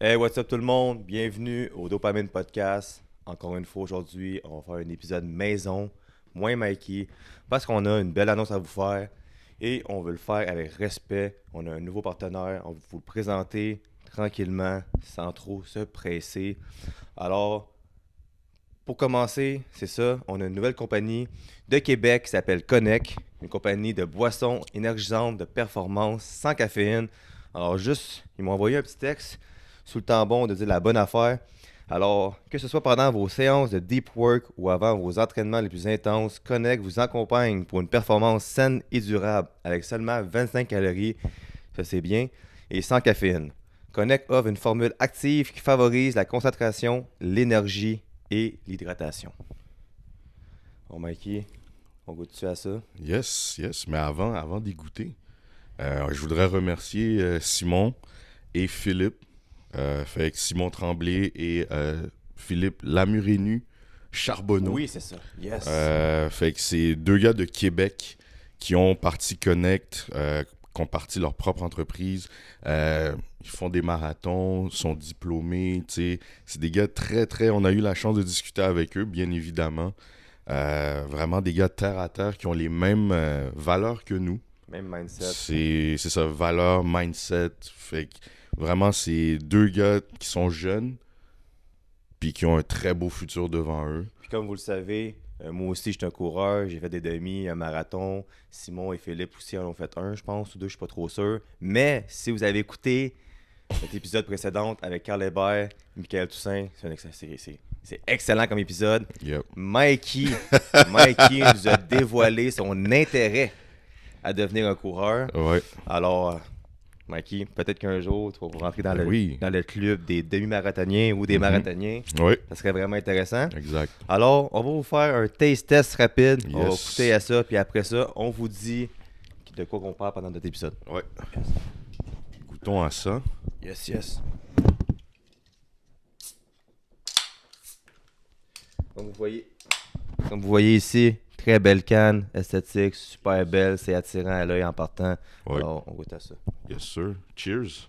Hey, what's up tout le monde? Bienvenue au Dopamine Podcast. Encore une fois aujourd'hui, on va faire un épisode maison, moins Mikey, parce qu'on a une belle annonce à vous faire et on veut le faire avec respect. On a un nouveau partenaire, on va vous le présenter tranquillement, sans trop se presser. Alors, pour commencer, c'est ça, on a une nouvelle compagnie de Québec qui s'appelle Connect, une compagnie de boissons énergisantes de performance sans caféine. Alors juste, ils m'ont envoyé un petit texte sous le tampon de dire la bonne affaire. Alors, que ce soit pendant vos séances de deep work ou avant vos entraînements les plus intenses, Connect vous accompagne pour une performance saine et durable avec seulement 25 calories, ça c'est bien, et sans caféine. Connect offre une formule active qui favorise la concentration, l'énergie et l'hydratation. Bon, Mikey, on goûte-tu à ça? Yes, yes. Mais avant d'y goûter, je voudrais remercier Simon et Philippe. Fait que Simon Tremblay et Philippe Lamurénu Charbonneau. Oui, c'est ça. Yes. Fait que c'est deux gars de Québec qui ont parti Connect, qui ont parti leur propre entreprise. Ils font des marathons, sont diplômés, tu sais. C'est des gars très, très... On a eu la chance de discuter avec eux, bien évidemment. Vraiment des gars terre à terre qui ont les mêmes valeurs que nous. Même mindset. C'est ça, valeurs, mindset. Fait que vraiment, c'est deux gars qui sont jeunes puis qui ont un très beau futur devant eux. Puis comme vous le savez, moi aussi, je suis un coureur. J'ai fait des demi, un marathon. Simon et Philippe aussi en ont fait un, je pense, ou deux, je suis pas trop sûr. Mais si vous avez écouté cet épisode précédent avec Carl Hébert, Michael Toussaint, c'est excellent comme épisode. Yep. Mikey nous a dévoilé son intérêt à devenir un coureur. Ouais. Alors, Mikey, peut-être qu'un jour, tu vas rentrer dans Oui. dans le club des demi-marathoniens ou des marathoniens. Oui, Ça serait vraiment intéressant. exact. Alors, on va vous faire un taste test rapide. On va Yes. goûter à ça, puis après ça, on vous dit de quoi qu'on parle pendant notre épisode. Ouais. Goûtons à ça. Yes, yes. Comme vous voyez ici, très belle canne, esthétique, super belle, c'est attirant à l'œil en partant. Ouais. Alors, on goûte à ça. Yes, sir. Cheers.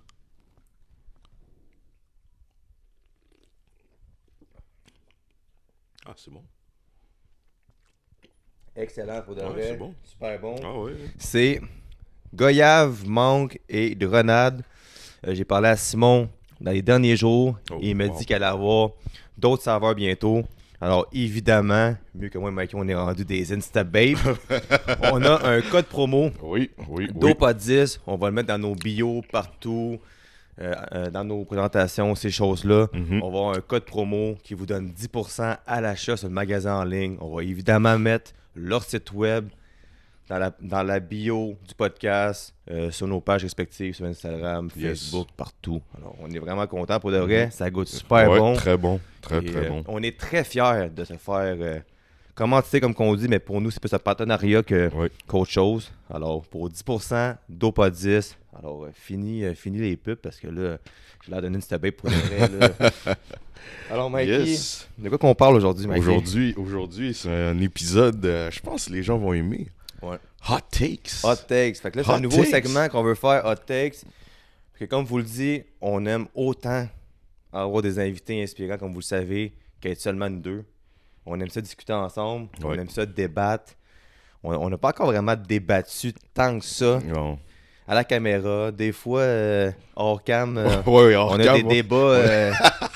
Ah, c'est bon. Excellent pour de Ouais, vrai. c'est bon. Super bon. Ah ouais. C'est goyave, mangue et grenade. J'ai parlé à Simon dans les derniers jours Oh, et il m'a wow. dit qu'elle allait avoir d'autres saveurs bientôt. Alors évidemment, mieux que moi et Mikey, on est rendu des Insta Babe. On a un code promo Oui, oui, oui. DOPA10. On va le mettre dans nos bios partout, dans nos présentations, ces choses-là. Mhm. On va avoir un code promo qui vous donne 10% à l'achat sur le magasin en ligne. On va évidemment mettre leur site web dans la bio du podcast, sur nos pages respectives, sur Instagram, Yes. Facebook, partout. Alors, on est vraiment content pour de vrai. Ça goûte super Ouais, bon. très bon. Très, Et, très bon. on est très fiers de se faire commanditer, comme qu'on dit, mais pour nous, c'est plus un partenariat Ouais. qu'autre chose. Alors, pour 10%, Dopa 10. Alors, fini les pubs parce que là, j'ai l'air d'une Instababe pour de vrai. Là. Alors, Mikey, Yes. de quoi qu'on parle aujourd'hui, Mikey? Aujourd'hui, c'est un épisode, je pense que les gens vont aimer. Ouais. Hot Takes. Hot Takes. Fait que là, c'est un Hot nouveau takes. segment qu'on veut faire, Hot Takes. Puis que comme vous le dites, on aime autant avoir des invités inspirants, comme vous le savez, qu'être seulement nous deux. On aime ça discuter ensemble. On Ouais. aime ça débattre. On n'a pas encore vraiment débattu tant que ça Non. à la caméra. Des fois, hors cam, Ouais, hors on a cam, des ouais. débats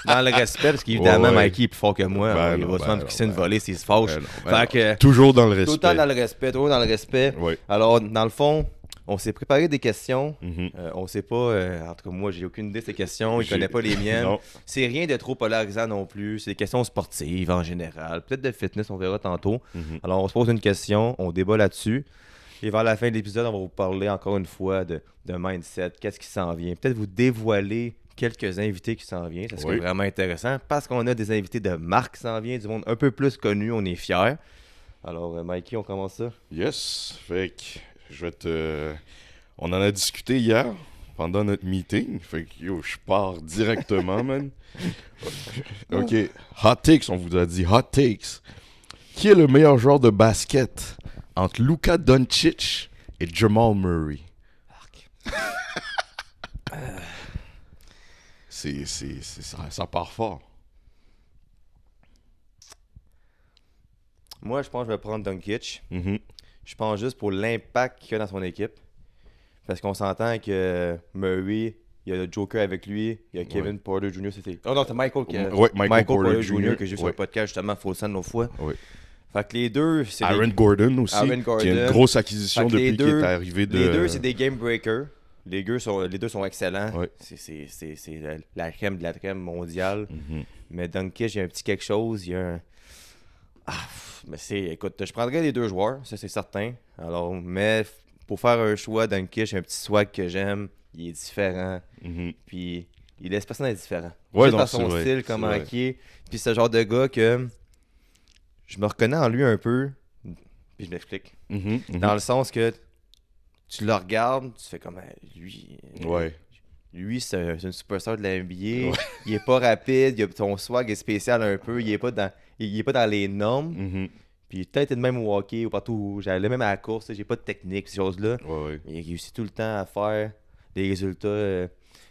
dans le respect, parce qu'évidemment, Ouais, ouais. Mikey est plus fort que moi. Ben Alors, il non, va ben souvent me non, pisser une ben volée s'il se fâche. Ben non. Fait que, Toujours dans le tout le temps respect. dans le respect, toujours dans le respect. Ouais. Alors, dans le fond, on s'est préparé des questions. Mhm. On sait pas, en tout cas, moi, j'ai aucune idée de ces questions. Il J'ai- connaît pas les miennes. Non. C'est rien de trop polarisant non plus. C'est des questions sportives en général. Peut-être de fitness, on verra tantôt. Mhm. Alors, on se pose une question, on débat là-dessus. Et vers la fin de l'épisode, on va vous parler encore une fois de mindset, qu'est-ce qui s'en vient. Peut-être vous dévoiler quelques invités qui s'en viennent. Ça serait Oui. vraiment intéressant parce qu'on a des invités de marque qui s'en viennent, du monde un peu plus connu, on est fiers. Alors, Mikey, on commence ça? Yes. Fait que je vais te. On en a discuté hier pendant notre meeting. Fait que yo, je pars directement, man. Ok. Hot takes, on vous a dit hot takes. Qui est le meilleur joueur de basket entre Luka Doncic et Jamal Murray? ça part fort. Moi, je pense que je vais prendre Doncic. Mhm. Je pense juste pour l'impact qu'il a dans son équipe. Parce qu'on s'entend que Murray, il y a le Joker avec lui, il y a Kevin Porter Jr. C'était... Oh non, c'est Michael, Michael Porter Jr. Jr. que j'ai vu sur le podcast justement Folsom l'autre fois. Ouais. Fait que les deux, c'est Aaron Gordon aussi, Aaron qui a une Gordon. grosse acquisition Fait que depuis qu'il est arrivé de... Les deux, c'est des game breakers. Les deux sont excellents. Ouais. C'est la crème de la crème mondiale. Mhm. Mais Doncic, il y a un petit quelque chose. Il y a un... mais écoute, je prendrais les deux joueurs, ça c'est certain. Alors, mais pour faire un choix, Doncic, un petit swag que j'aime, il est différent. Mhm. Puis il laisse personne être différent. Ouais, Juste non, par c'est son vrai, style, c'est comment vrai. il est. Puis c'est ce genre de gars que je me reconnais en lui un peu. Puis je m'explique. Mhm. Mhm. Dans le sens que tu le regardes, tu fais comme lui. Ouais. Lui, c'est une superstar de la NBA. Ouais. Il est pas rapide, son swag est spécial un peu. Il est pas dans les normes. Mhm. Puis peut-être même au hockey ou partout où j'allais, même à la course, j'ai pas de technique, ces choses-là. Ouais. Il réussit tout le temps à faire les résultats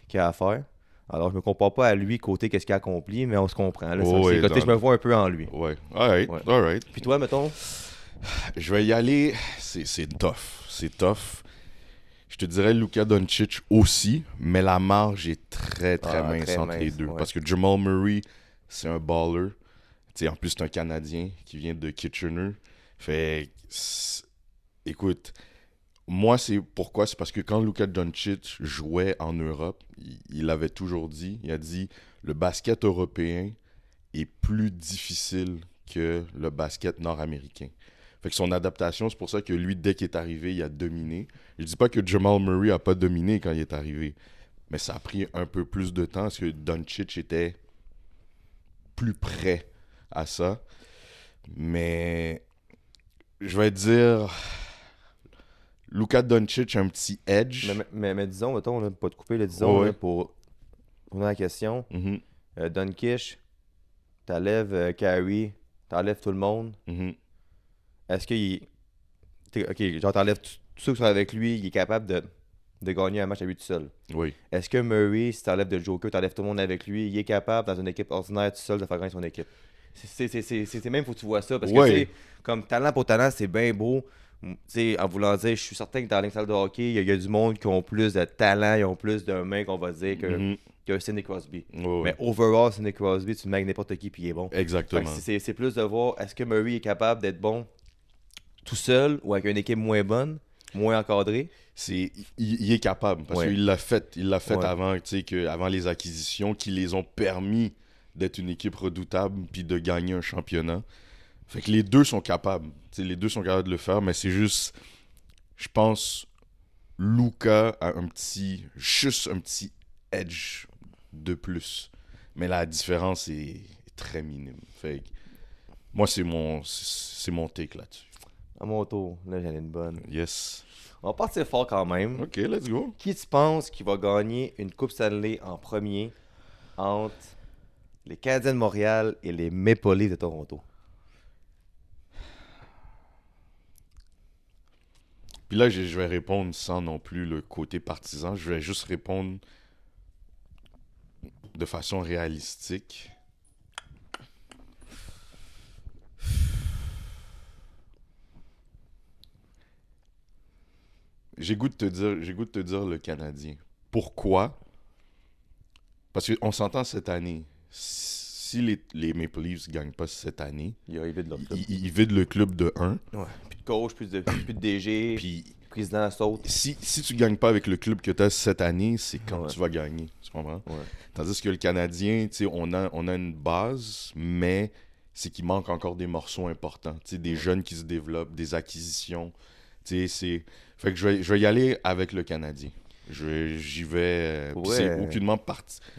qu'il a à faire. Alors, je me compare pas à lui côté qu'est-ce qu'il a accompli, mais on se comprend. Là, Oh, c'est ouais, côté, je me vois un peu en lui. Ouais. Alright. Ouais. Alright. Puis toi, mettons, Je vais y aller. C'est tough. C'est tough. Je te dirais Luka Doncic aussi, mais la marge est très, très mince très entre les mince, deux. ouais. Parce que Jamal Murray, c'est un baller. Tu sais, en plus, c'est un Canadien qui vient de Kitchener. Écoute, moi, c'est parce que quand Luka Doncic jouait en Europe, il avait toujours dit, il a dit, le basket européen est plus difficile que le basket nord-américain. Fait que son adaptation, c'est pour ça que lui, dès qu'il est arrivé, il a dominé. Je dis pas que Jamal Murray a pas dominé quand il est arrivé, mais ça a pris un peu plus de temps parce que Doncic était plus près à ça. Mais je vais dire Luka Doncic a un petit edge. mais disons, mettons, là, pas te couper, là, disons, Ouais. là, pour répondre à la question, Mhm, Doncic, t'enlèves Kyrie, t'enlèves tout le monde. mhm. Est-ce qu'il. Ok, genre t'enlèves tous ceux qui sont avec lui, il est capable de gagner un match à lui tout seul. Oui. Est-ce que Murray, si t'enlèves le Joker, t'enlèves tout le monde avec lui, il est capable, dans une équipe ordinaire tout seul, de faire gagner son équipe? C'est même, faut que tu vois ça. Parce que, Ouais. tu sais, comme talent pour talent, c'est bien beau. Tu sais, en voulant dire, je suis certain que dans la salle de hockey, il y a du monde qui ont plus de talent, ils ont plus de mains, qu'on va dire, Mhm. que Sidney Crosby. Ouais, ouais. Mais overall, Sidney Crosby, tu le mets avec n'importe qui, puis il est bon. Fait que Exactement. c'est plus de voir, est-ce que Murray est capable d'être bon tout seul ou avec une équipe moins bonne, moins encadrée? Il est capable parce Ouais. qu'il l'a fait. Il l'a fait Ouais. avant, tu sais, avant les acquisitions qui les ont permis d'être une équipe redoutable puis de gagner un championnat. Fait que les deux sont capables. Tu sais, les deux sont capables de le faire, mais c'est juste, je pense, Luka a juste un petit edge de plus. Mais la différence est très minime. Fait que moi, c'est mon take là-dessus. À mon tour, là, j'en ai une bonne. Yes. On va partir fort quand même. Ok, let's go. Qui tu penses qui va gagner une Coupe Stanley en premier entre les Canadiens de Montréal et les Maple Leafs de Toronto? Puis là, je vais répondre sans non plus le côté partisan. Je vais juste répondre de façon réalistique. J'ai goût de te dire le Canadien. Pourquoi? Parce qu'on s'entend cette année. Si les Maple Leafs ne gagnent pas cette année, Il a évité de leur club. ils vident le club de 1. Ouais. Plus de coach, plus de DG, Puis président saute. si tu gagnes pas avec le club que tu as cette année, c'est quand Ouais. tu vas gagner. Tu comprends? Ouais. Tandis que le Canadien, tu sais, on a une base, mais c'est qu'il manque encore des morceaux importants. Tu sais, des jeunes qui se développent, des acquisitions. Tu sais, fait que je vais y aller avec le Canadien. J'y vais. Puis Ouais. c'est aucunement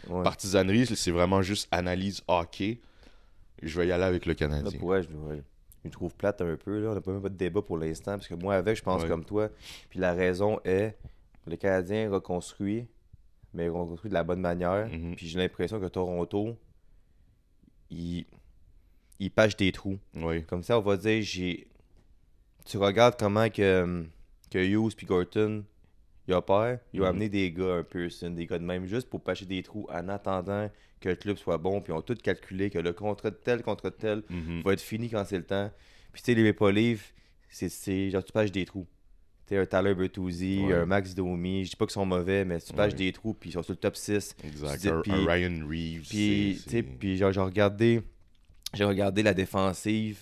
Ouais. partisanerie, c'est vraiment juste analyse hockey. Je vais y aller avec le Là, Canadien. pour vrai, je me trouve plate un peu. Là. On n'a pas même pas de débat pour l'instant. Parce que moi, avec, je pense Ouais. comme toi. Puis la raison est, le Canadien reconstruit, mais reconstruit de la bonne manière. Mhm. Puis j'ai l'impression que Toronto, il pâche des trous. Oui. Comme ça, on va dire, tu regardes comment que Hughes puis Gorton, il opère, il va amener des gars, un Pearson, des gars de même, juste pour patcher des trous en attendant que le club soit bon. Puis ils ont tout calculé que le contrat de tel Mhm. va être fini quand c'est le temps. Puis tu sais, les Maple Leafs, c'est genre tu patches des trous. Tu sais, un Tyler Bertuzzi, Ouais. un Max Domi, je dis pas qu'ils sont mauvais, mais tu patches Ouais. des trous, puis ils sont sur le top 6. Exact. Tu dis- Un Puis, Ryan Reeves, puis, tu sais, c'est... puis genre, j'ai regardé la défensive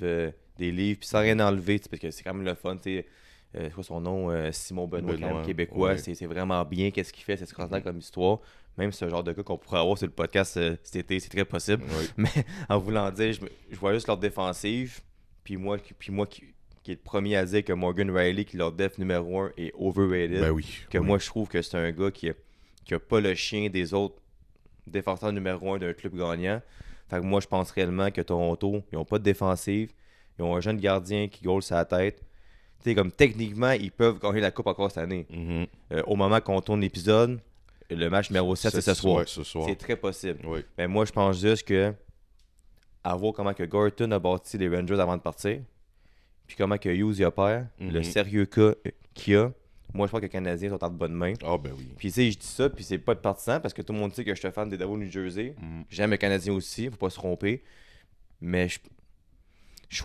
des livres, puis sans rien enlever, tu sais, parce que c'est quand même le fun, tu sais. C'est quoi son nom? Simon Benoît, quand même Benoît, québécois. ouais. C'est vraiment bien qu'est-ce qu'il fait, c'est extraordinaire comme histoire. Même ce genre de gars qu'on pourrait avoir sur le podcast cet été, c'est très possible. Ouais. Mais en voulant dire, je vois juste leur défensive, puis moi qui est le premier à dire que Morgan Riley, qui est leur def numéro 1, est overrated. Ben oui. Que oui. moi, je trouve que c'est un gars qui a pas le chien des autres défenseurs numéro 1 d'un club gagnant. Fait que moi, je pense réellement que Toronto, ils ont pas de défensive. Ils ont un jeune gardien qui goal sa tête. Tu sais, comme techniquement, ils peuvent gagner la coupe encore cette année. Mhm. Au moment qu'on tourne l'épisode, le match numéro 7, c'est ce soir. Ouais, ce soir. C'est très possible. Oui. Mais moi, je pense juste que à voir comment que Gorton a bâti les Rangers avant de partir, puis comment que Hughes y opère, le Mhm. sérieux qu'il a, moi, je pense que les Canadiens sont en de bonnes mains. Ah ben oui. Puis tu sais, je dis ça, puis c'est pas de partisan, parce que tout le monde sait que je suis fan des Devils New Jersey. Mhm. J'aime les Canadiens aussi, faut pas se tromper. Mais je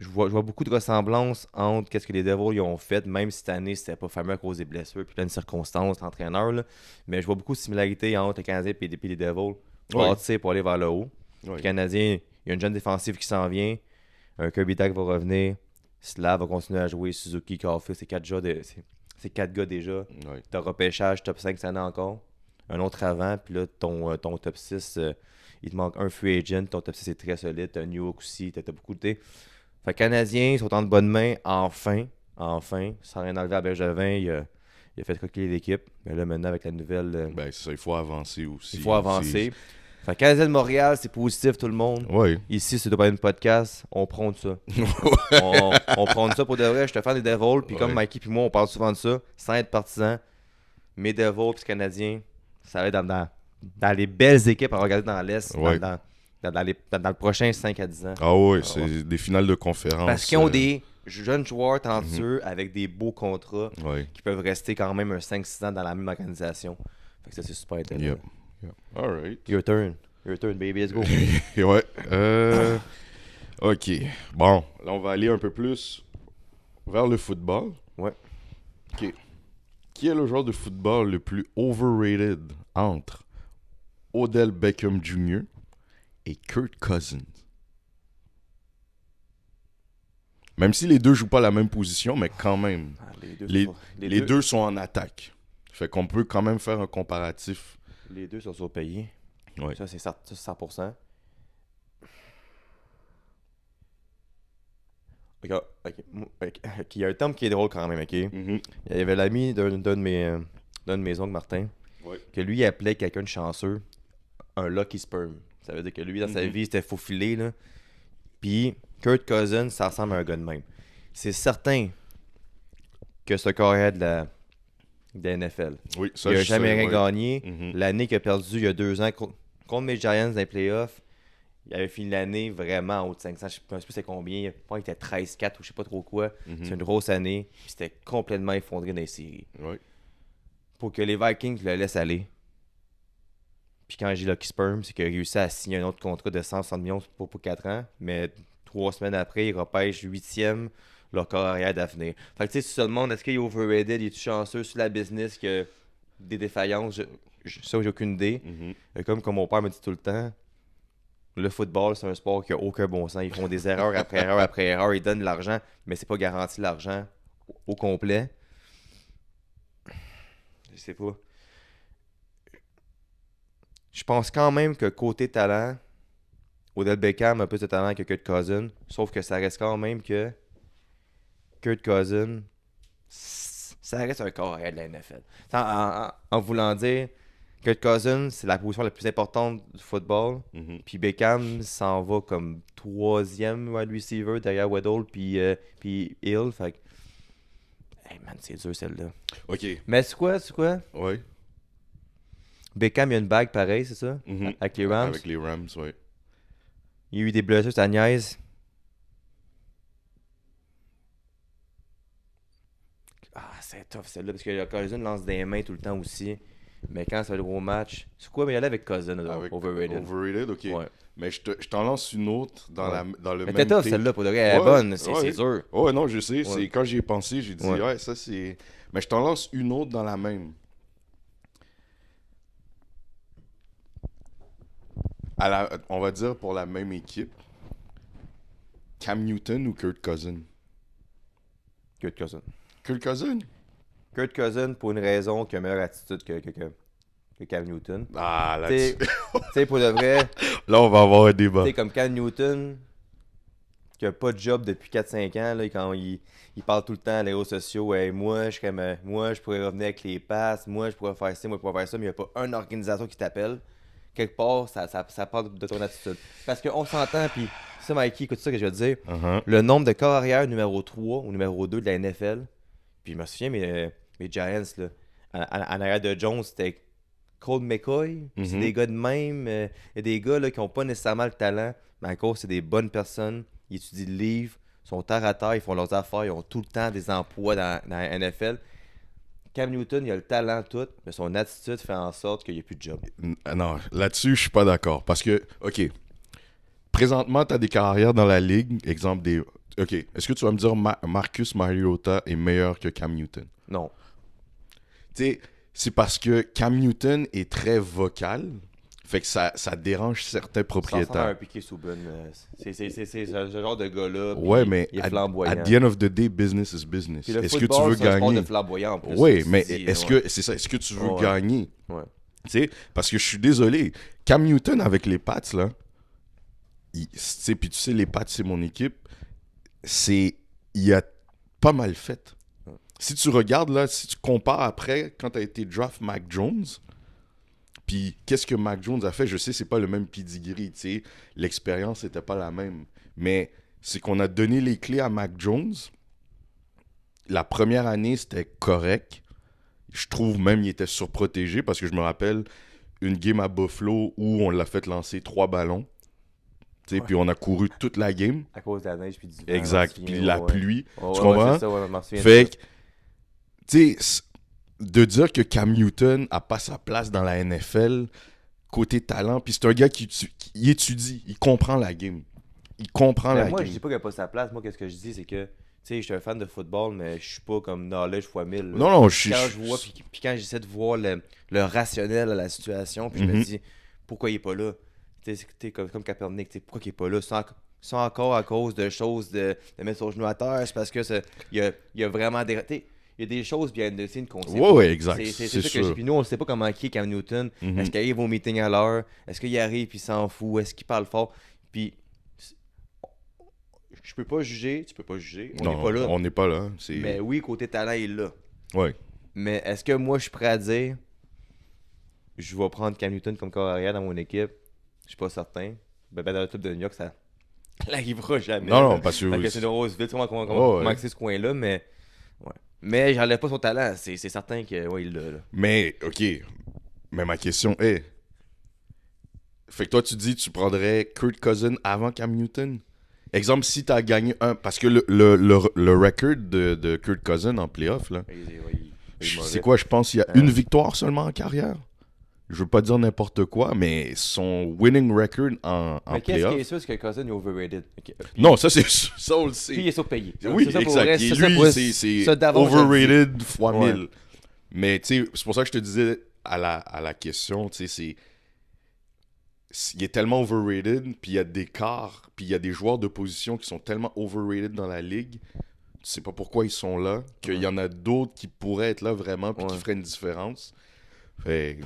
vois beaucoup de ressemblances entre qu'est-ce que les Devils ils ont fait, même si cette année, c'était pas fameux à cause des blessures, puis plein de circonstances, l'entraîneur, là. Mais je vois beaucoup de similarités entre les Canadiens et les Devils. Ouais. Pour aller vers le haut. Ouais. Les Canadiens, il y a une jeune défensive qui s'en vient. Un Kirby Dach va revenir. Slav va continuer à jouer. Suzuki, Caulfield, c'est quatre gars déjà. Ouais. T'as repêchage top 5 cette année encore. Un autre avant. Puis là, ton top 6, il te manque un free agent. Ton top 6 est très solide. T'as un New York aussi. T'as beaucoup de... Fait que les Canadiens ils sont en de bonnes mains. Enfin. Sans rien enlever à Bergevin, il a fait coquiller l'équipe. Mais là, maintenant, avec la nouvelle... Ben c'est ça, il faut avancer aussi. il faut avancer. Fait que Canadien de Montréal, c'est positif tout le monde. Ouais. Ici, c'est pas une podcast, on prône ça. on prône ça pour de vrai. Je te fan des Devils, puis comme Ouais. Mikey puis moi, on parle souvent de ça, sans être partisan. Mes Devils puis Canadiens, ça va être dans les belles équipes à regarder dans l'Est, Ouais. dans le prochain 5 à 10 ans. Ah ouais, Ah c'est ouais. des finales de conférence. Parce qu'ils ont des jeunes joueurs talentueux avec des beaux contrats Ouais. qui peuvent rester quand même un 5-6 ans dans la même organisation. Fait que ça, c'est super intéressant. Yep. Alright. Your turn, baby, let's go. Et ouais. Ok. Bon, là on va aller un peu plus vers le football. Ouais. Ok. Qui est le joueur de football le plus overrated entre Odell Beckham Jr. et Kirk Cousins? Même si les deux jouent pas la même position, mais quand même. Ah, Les deux sont en attaque. Fait qu'on peut quand même faire un comparatif. Les deux sont surpayés. Ouais. Ça, c'est 100%. Ok. Il y a un terme qui est drôle quand même, ok? Il y avait l'ami d'un de mes oncles, Martin, Ouais. que lui il appelait quelqu'un de chanceux un lucky sperm. Ça veut dire que lui, dans sa vie, c'était faufilé, là. Puis, Kurt Cousins, ça ressemble à un gars de même. C'est certain que ce carrière de la NFL. Oui, ça Il n'a je jamais sais, rien ouais. gagné. Mhm. L'année qu'il a perdu il y a 2 ans contre mes Giants dans les playoffs, il avait fini l'année vraiment en haut de 500. Je ne sais plus c'est combien. Je pense qu'il était 13-4 ou je sais pas trop quoi. Mhm. C'est une grosse année. Puis c'était complètement effondré dans les séries. Ouais. Pour que les Vikings le laissent aller. Puis quand j'ai Lucky Sperm, c'est qu'il a réussi à signer un autre contrat de 160 millions pour 4 ans. Mais 3 semaines après, il repêche 8e leur carrière d'avenir. Fait que tu sais, si tout le monde, est-ce qu'il est overrated, il est chanceux sur la business que des défaillances, ça j'ai aucune idée. Mhm. Comme mon père me dit tout le temps, le football, c'est un sport qui a aucun bon sens. Ils font des erreurs après erreur après erreur, ils donnent de l'argent, mais c'est pas garanti l'argent au complet. Je sais pas. Je pense quand même que côté talent, Odell Beckham a plus de talent que Kurt Cousins, sauf que ça reste quand même que Kurt Cousins, ça reste un corps arrière de la NFL. En voulant dire, Kurt Cousins, c'est la position la plus importante du football. Mhm. Puis Beckham s'en va comme 3e wide receiver derrière Weddle puis Hill. Fait que, hey man, c'est dur celle-là. Ok. Mais c'est quoi? Ouais. Beckham, il y a une bague pareille, c'est ça? Mhm. Avec les Rams. Avec les Rams, ouais. Il y a eu des blessures, ça niaise. Ah, c'est tough celle-là, parce que Cousin lance des mains tout le temps aussi. Mais quand ça va le gros match, c'est quoi? Mais il y allait avec Cousin, Avec overrated. Overrated, ok. Ouais. Mais je t'en lance une autre dans, Ouais. dans le Mais même t'es tough take. celle-là, pour de vrai, elle est Ouais, bonne, c'est ouais. sûr. Ouais, non, je sais. Ouais. C'est quand j'y ai pensé, j'ai dit, Ouais. ouais, ça c'est. Mais je t'en lance une autre dans la même. On va dire pour la même équipe. Cam Newton ou Kurt Cousin? Kurt Cousin. Kurt Cousin? Kurt Cousin, pour une raison, qui a meilleure attitude que Cam Newton. Ah, là, Tu sais, pour de vrai, là, on va avoir un débat. tu sais, comme Cam Newton, qui a pas de job depuis 4-5 ans, là, quand il parle tout le temps à les réseaux sociaux, hey, moi, je pourrais revenir avec les passes, moi, je pourrais faire ci, moi, je pourrais faire ça, mais il n'y a pas un organisateur qui t'appelle. Quelque part, ça part de ton attitude. Parce qu'on s'entend, puis ça, Mikey, écoute ça que je vais te dire. Uh-huh. Le nombre de corps arrière numéro 3 ou numéro 2 de la NFL, puis je me souviens, mes Giants, là, en arrière de Jones, c'était Colt McCoy. Puis c'est Mhm. des gars de même. Il y a des gars là, qui n'ont pas nécessairement le talent, mais encore, c'est des bonnes personnes. Ils étudient le livre, sont terre à terre, ils font leurs affaires, ils ont tout le temps des emplois dans la NFL. Cam Newton, il a le talent tout, mais son attitude fait en sorte qu'il n'y a plus de job. Non, là-dessus, je suis pas d'accord. Parce que, OK, présentement, tu as des carrières dans la ligue. Exemple des. OK, est-ce que tu vas me dire Marcus Mariota est meilleur que Cam Newton? Non. Tu sais, c'est parce que Cam Newton est très vocal. Fait que ça dérange certains Ça ressemble à propriétaires. un piqué sous bonne. C'est ce genre de gars-là. puis Ouais, mais il est at flamboyant. the end of the day, business is business. Puis le Est-ce que tu football, veux c'est un sport gagner? de flamboyant en plus. Oui, tu mais dis, est-ce ouais. que c'est ça? Est-ce que tu veux Ouais. gagner? Ouais. Tu sais, parce que je suis désolé. Cam Newton avec les Pats, là, tu sais, puis tu sais, les Pats, c'est mon équipe, il a pas mal fait. Ouais. Si tu regardes, là, si tu compares après, quand tu as été draft Mac Jones, puis qu'est-ce que Mac Jones a fait? Je sais, c'est pas le même pedigree, tu sais, l'expérience n'était pas la même. Mais c'est qu'on a donné les clés à Mac Jones. La première année, c'était correct. Je trouve même qu'il était surprotégé parce que je me rappelle une game à Buffalo où on l'a fait lancer 3 ballons. Tu sais, Ouais. puis on a couru toute la game. À cause de la neige puis du vent. Exact. je me Puis souviens, la ouais. pluie. Ouais, Tu ouais, comprends? c'est ça, ouais, je m'en souviens de Fait ça. que, tu sais, de dire que Cam Newton a pas sa place dans la NFL, côté talent, puis c'est un gars qui étudie, il comprend la game. Il comprend Ben, la moi, game. je dis pas qu'il a pas sa place. Moi, qu'est-ce que je dis, c'est que, tu sais, je suis un fan de football, mais je suis pas comme knowledge x 1000. là. Non, non, je suis. Quand je vois, puis quand j'essaie de voir le rationnel à la situation, puis je me Mhm. dis, pourquoi il est pas là? Tu sais, comme Kaepernick, tu sais, pourquoi il est pas là? C'est encore à cause de choses de mettre son genou à terre, c'est parce que il y a vraiment des. Tu sais, il y a des choses bien de signes qu'on sait Ouais, pas. ouais, exact. C'est C'est ça que j'ai. sûr. Puis nous, on ne sait pas comment qui est Cam Newton. Mhm. Est-ce qu'il arrive au meeting à l'heure? Est-ce qu'il arrive puis il s'en fout? Est-ce qu'il parle fort? Puis je peux pas juger, tu peux pas juger. On Non, n'est pas là. on n'est pas là. C'est... Mais oui, côté talent, il est là. Ouais. Mais est-ce que moi, je suis prêt à dire je vais prendre Cam Newton comme corps arrière dans mon équipe? Je suis pas certain. Ben, dans le club de New York, ça n'arrivera jamais. Non, non, parce que... Fait que c'est une rose vite, comment Ouais, ouais. c'est ce coin-là, mais. Ouais. Mais j'enlève pas son talent, c'est certain que ouais, il l'a. Là. Mais, OK. Mais ma question est... Fait que toi, tu dis tu prendrais Kurt Cousin avant Cam Newton? Exemple, si tu as gagné un... Parce que le record de Kurt Cousin en playoff, là, Il est mauvais. c'est quoi, je pense qu'il y a une victoire seulement en carrière? Je veux pas dire n'importe quoi, mais son winning record en Mais qu'est-ce playoff... qui est sûr, c'est que Cousin est overrated. Ok. Non, ça, c'est ça, on le sait. Puis il est surpayé. Oui, C'est ça pour exact. vrai, Et ça, lui, pour- c'est ça, d'avance, je le dis. overrated fois Ouais. 1000. Mais tu sais, c'est pour ça que je te disais à la question, tu sais, il est tellement overrated, puis il y a des quarts, puis il y a des joueurs de position qui sont tellement overrated dans la ligue, tu sais pas pourquoi ils sont là, qu'il y en a d'autres qui pourraient être là vraiment, puis qui Ouais. feraient une différence. Fait...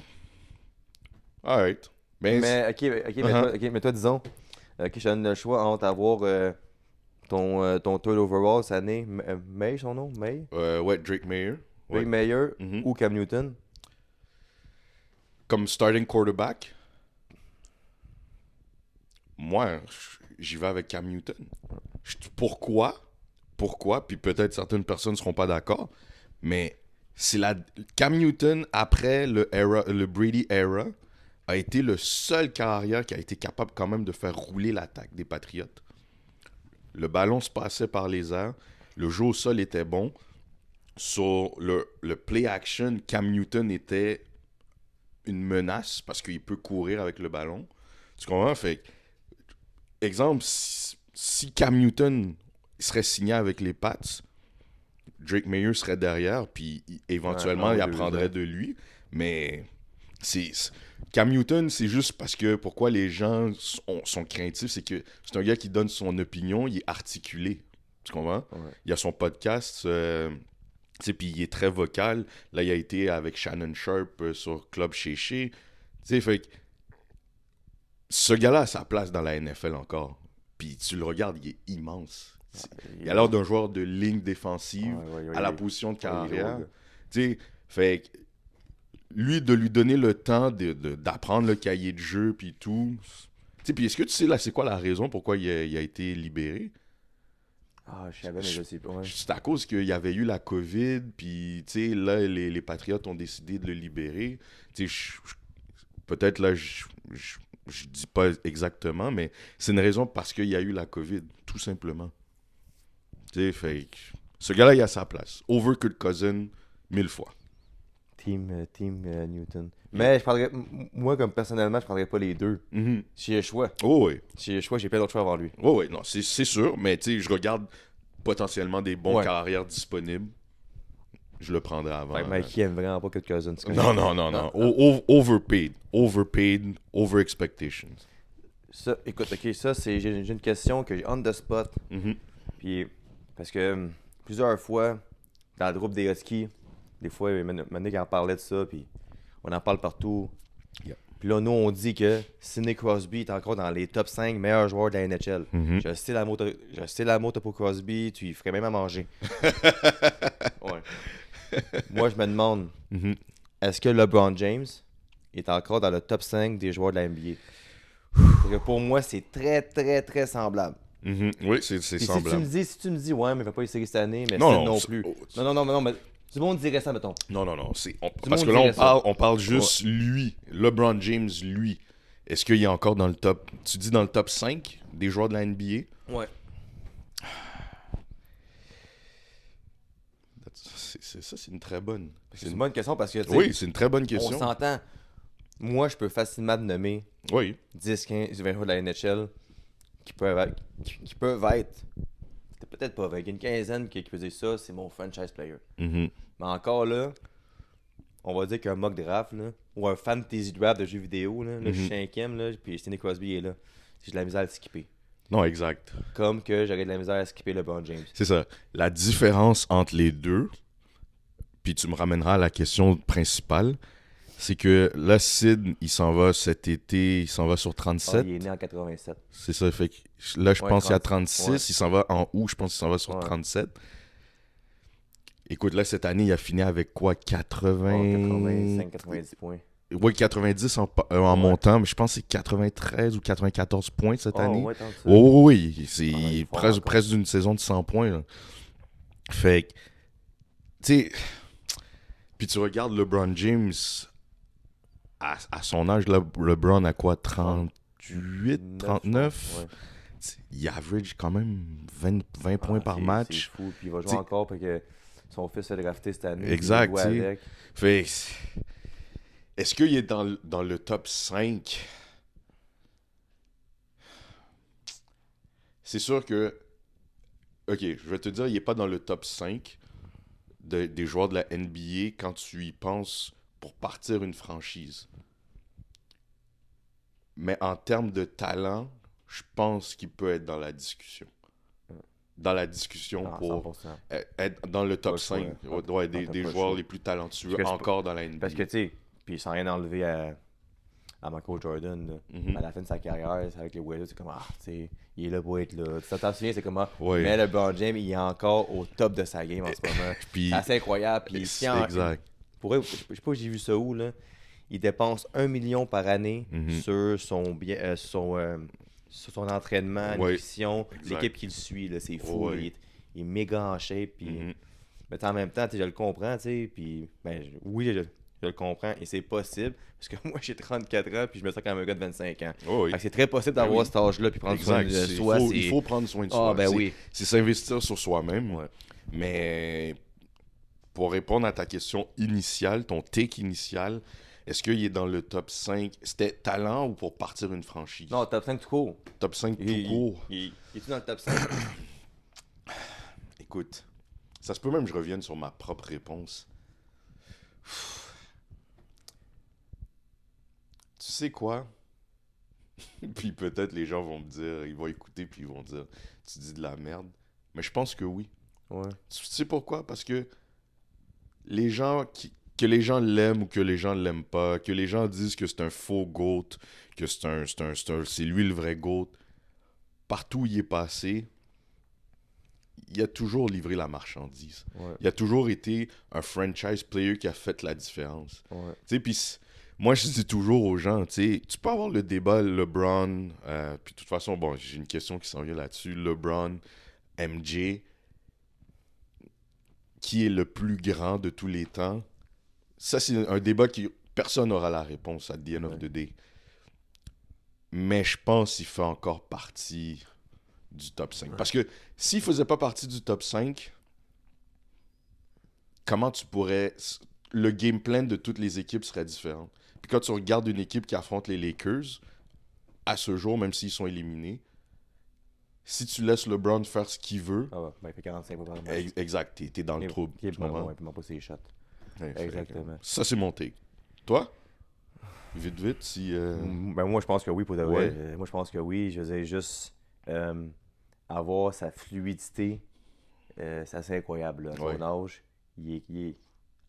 Alright. Mais, Mais, ok, mais toi, disons, ok, je te donne le choix entre avoir ton third overall cette année, May, son nom? May? ouais, Drake Mayer. Ouais. Drake Mayer Mhm. ou Cam Newton? Comme starting quarterback, moi, j'y vais avec Cam Newton. Pourquoi? Pourquoi? Puis peut-être certaines personnes ne seront pas d'accord, mais c'est Cam Newton, après le Brady era, a été le seul carrière qui a été capable quand même de faire rouler l'attaque des Patriotes. Le ballon se passait par les airs, le jeu au sol était bon. sur le play action, Cam Newton était une menace parce qu'il peut courir avec le ballon. Tu comprends? Fait exemple, si Cam Newton serait signé avec les Pats, Drake Mayer serait derrière, puis éventuellement, il apprendrait de lui. Mais Cam Newton, c'est juste parce que pourquoi les gens sont craintifs, c'est que c'est un gars qui donne son opinion, il est articulé. Tu comprends? Ouais. Il a son podcast, puis il est très vocal. Là, il a été avec Shannon Sharp sur Club Chéché. Tu sais, fait que ce gars-là a sa place dans la NFL encore. Puis tu le regardes, il est immense. Il a l'air d'un joueur de ligne défensive à la position de carrière. Tu sais, fait que de lui donner le temps d'apprendre le cahier de jeu puis tout. Tu sais, puis est-ce que tu sais là, c'est quoi la raison pourquoi il a été libéré? Ah, je savais, mais je sais pas. Ouais. C'est à cause qu'il y avait eu la COVID, puis tu sais, là, les Patriotes ont décidé de le libérer. Tu sais, peut-être là, je dis pas exactement, mais c'est une raison parce qu'il y a eu la COVID, tout simplement. Tu sais, fait que ce gars-là, il a sa place. Over Kirk Cousins, 1000 fois. Team Newton. Mais je prendrais, moi, comme personnellement, je prendrais pas les deux. Mm-hmm. Si j'ai le choix. Oh oui. Si j'ai le choix, j'ai plein d'autres choix avant lui. Oh oui, non, c'est sûr, mais tu sais, je regarde potentiellement des bons carrières disponibles. Je le prendrais avant. Fait que Mikey aime vraiment pas Kirk Cousins. Non. Overpaid. Over expectations. Ça, écoute, ok, ça, c'est j'ai une question que j'ai on the spot. Mm-hmm. Puis, parce que plusieurs fois, dans le groupe des Huskies, des fois, Manik en parlait de ça, puis on en parle partout. Yep. Puis là, nous, on dit que Sidney Crosby est encore dans les top 5 meilleurs joueurs de la NHL. Mm-hmm. Je sais l'amour pour Crosby, tu y ferais même à manger. Ouais. Moi, je me demande, est-ce que LeBron James est encore dans le top 5 des joueurs de la NBA? Parce que pour moi, c'est très, très, très semblable. Mm-hmm. Oui, c'est semblable. Si tu me dis, ouais, mais il ne va pas essayer cette année, mais non plus. Non, mais du monde dirait ça, mettons. Non. Parce que là, on parle juste lui. LeBron James, lui. Est-ce qu'il est encore dans le top... Tu dis dans le top 5 des joueurs de la NBA? Ouais. C'est une très bonne... C'est une bonne question parce que, oui, c'est une très bonne question. On s'entend. Moi, je peux facilement te nommer 10, 15, 20 joueurs de la NHL qui peuvent être peut-être pas avec une quinzaine qui peut dire ça, c'est mon franchise player. Mm-hmm. Mais encore là, on va dire qu'un mock draft là, ou un fantasy draft de jeux vidéo, là, je suis cinquième, là, puis Sidney Crosby est là. J'ai de la misère à le skipper. Non, exact. Comme que j'aurais de la misère à skipper LeBron James. C'est ça. La différence entre les deux, puis tu me ramèneras à la question principale, c'est que là, Sid, il s'en va cet été, il s'en va sur 37. Il est né en 87. C'est ça, fait que là, je pense qu'il y a 36, ouais. Il s'en va en août, je pense qu'il s'en va sur 37. Écoute, là, cette année, il a fini avec quoi, 85, 90 points. Oui, 90 en montant, mais je pense que c'est 93 ou 94 points cette année. Ouais, tant que ça. Oui, c'est presque d'une saison de 100 points. Là. Fait que, tu sais, puis tu regardes LeBron James, à son âge, LeBron a quoi, 38, 39? Ouais. Il average quand même 20 points par match. C'est fou, puis il va jouer encore parce que son fils a drafté cette année. Exact, fait est-ce qu'il est dans le top 5? C'est sûr que... OK, je vais te dire, il n'est pas dans le top 5 des joueurs de la NBA quand tu y penses pour partir une franchise. Mais en termes de talent, je pense qu'il peut être dans la discussion. Dans la discussion pour 100%. être dans le top 5 des joueurs les plus talentueux encore dans la NBA. Parce que, tu sais, puis sans rien enlever à Michael Jordan, à la fin de sa carrière, avec les Wizards, c'est comme, tu sais, il est là pour être là. Tu t'en souviens, c'est comme, mais LeBron James, il est encore au top de sa game en ce moment. C'est assez incroyable. Puis, exact. Je sais pas, j'ai vu ça où, là. Il dépense 1 million par année sur sur son entraînement, nutrition, l'équipe qui le suit, là, c'est fou. Il est méga en shape. Puis, mais en même temps, je le comprends, tu sais. Puis, oui, je le comprends et c'est possible. Parce que moi, j'ai 34 ans puis je me sens comme un gars de 25 ans. Fait que c'est très possible d'avoir cet âge-là puis prendre soin de soi. Il faut prendre soin de soi. Oui. C'est s'investir sur soi-même. Ouais. Mais pour répondre à ta question initiale, ton take initial, est-ce qu'il est dans le top 5? C'était talent ou pour partir une franchise? Non, top 5 tout court. Top 5 tout court. Il est-tu dans le top 5? Écoute, ça se peut même que je revienne sur ma propre réponse. Tu sais quoi? Puis peut-être les gens vont me dire, ils vont écouter puis ils vont dire, tu dis de la merde. Mais je pense que oui. Ouais. Tu sais pourquoi? Parce que les gens que les gens l'aiment ou que les gens l'aiment pas, que les gens disent que c'est un faux GOAT, que c'est lui le vrai GOAT, partout où il est passé, il a toujours livré la marchandise. Ouais. Il a toujours été un franchise player qui a fait la différence. Ouais. Tu sais, puis moi, je dis toujours aux gens, tu sais, tu peux avoir le débat LeBron, puis de toute façon, bon, j'ai une question qui s'en vient là-dessus, LeBron, MJ, qui est le plus grand de tous les temps? Ça, c'est un débat qui personne n'aura la réponse à the end of the day. Mais je pense qu'il fait encore partie du top 5. Parce que s'il faisait pas partie du top 5, comment tu pourrais... Le game plan de toutes les équipes serait différent. Puis quand tu regardes une équipe qui affronte les Lakers, à ce jour, même s'ils sont éliminés, si tu laisses LeBron faire ce qu'il veut... Ah ouais, ben il fait 45 points par match. Exact, t'es dans le trouble. Il est bon, il pas ses shots. Ouais, Exactement. Ça, c'est mon take. Toi? Vite, si... Ben moi, je pense que oui, pour de vrai. Ouais. Moi, je pense que oui. Je veux dire, juste avoir sa fluidité, c'est assez incroyable. Là, à son âge, il est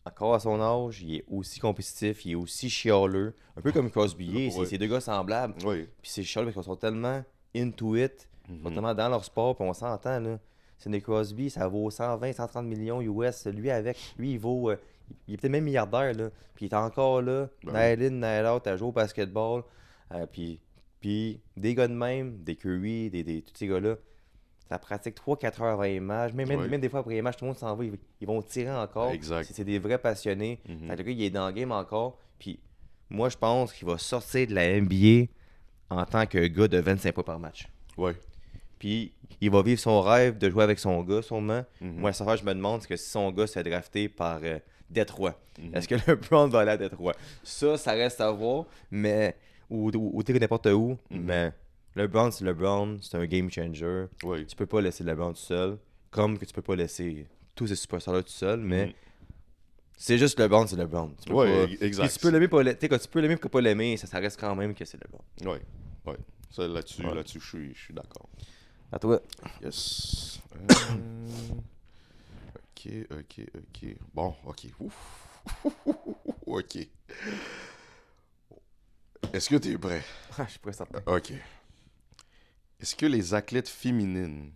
encore à son âge, il est aussi compétitif, il est aussi chialeux. Un peu comme Crosby. C'est deux gars semblables. Oui. Puis c'est chialeux parce qu'ils sont tellement into it, ils sont tellement dans leur sport, puis on s'entend, là. Sidney Crosby, ça vaut 120, 130 millions US. Lui, il vaut... il est peut-être même milliardaire, là. Puis il est encore là, night in, night out, à jouer au basketball. Puis des gars de même, des Curry, tous ces gars-là, ça pratique 3-4 heures avant les matchs. Même des fois après les matchs, tout le monde s'en va, ils vont tirer encore. Exact. C'est des vrais passionnés. Fait que le gars, il est dans le game encore. Puis moi, je pense qu'il va sortir de la NBA en tant que gars de 25 points par match. Ouais. Puis il va vivre son rêve de jouer avec son gars, sûrement. Moi, ça fait, je me demande que si son gars se fait drafter par Détroit, est-ce que LeBron va aller à Détroit? Ça reste à voir, mais ou n'importe où, mais LeBron, c'est LeBron, c'est un game changer. Ouais. Tu peux pas laisser LeBron tout seul, comme que tu peux pas laisser tous ces superstars-là tout seul, mais c'est juste LeBron, c'est LeBron. Tu peux pas... exact. Tu peux l'aimer pas tu peux l'aimer ou pas l'aimer, ça reste quand même que c'est LeBron. Ouais. Ça, là-dessus, je suis d'accord. À toi. Yes. Ok. Bon, ok. Ouf. Ok. Est-ce que tu es prêt? Je suis prêt certain. Ok. Est-ce que les athlètes féminines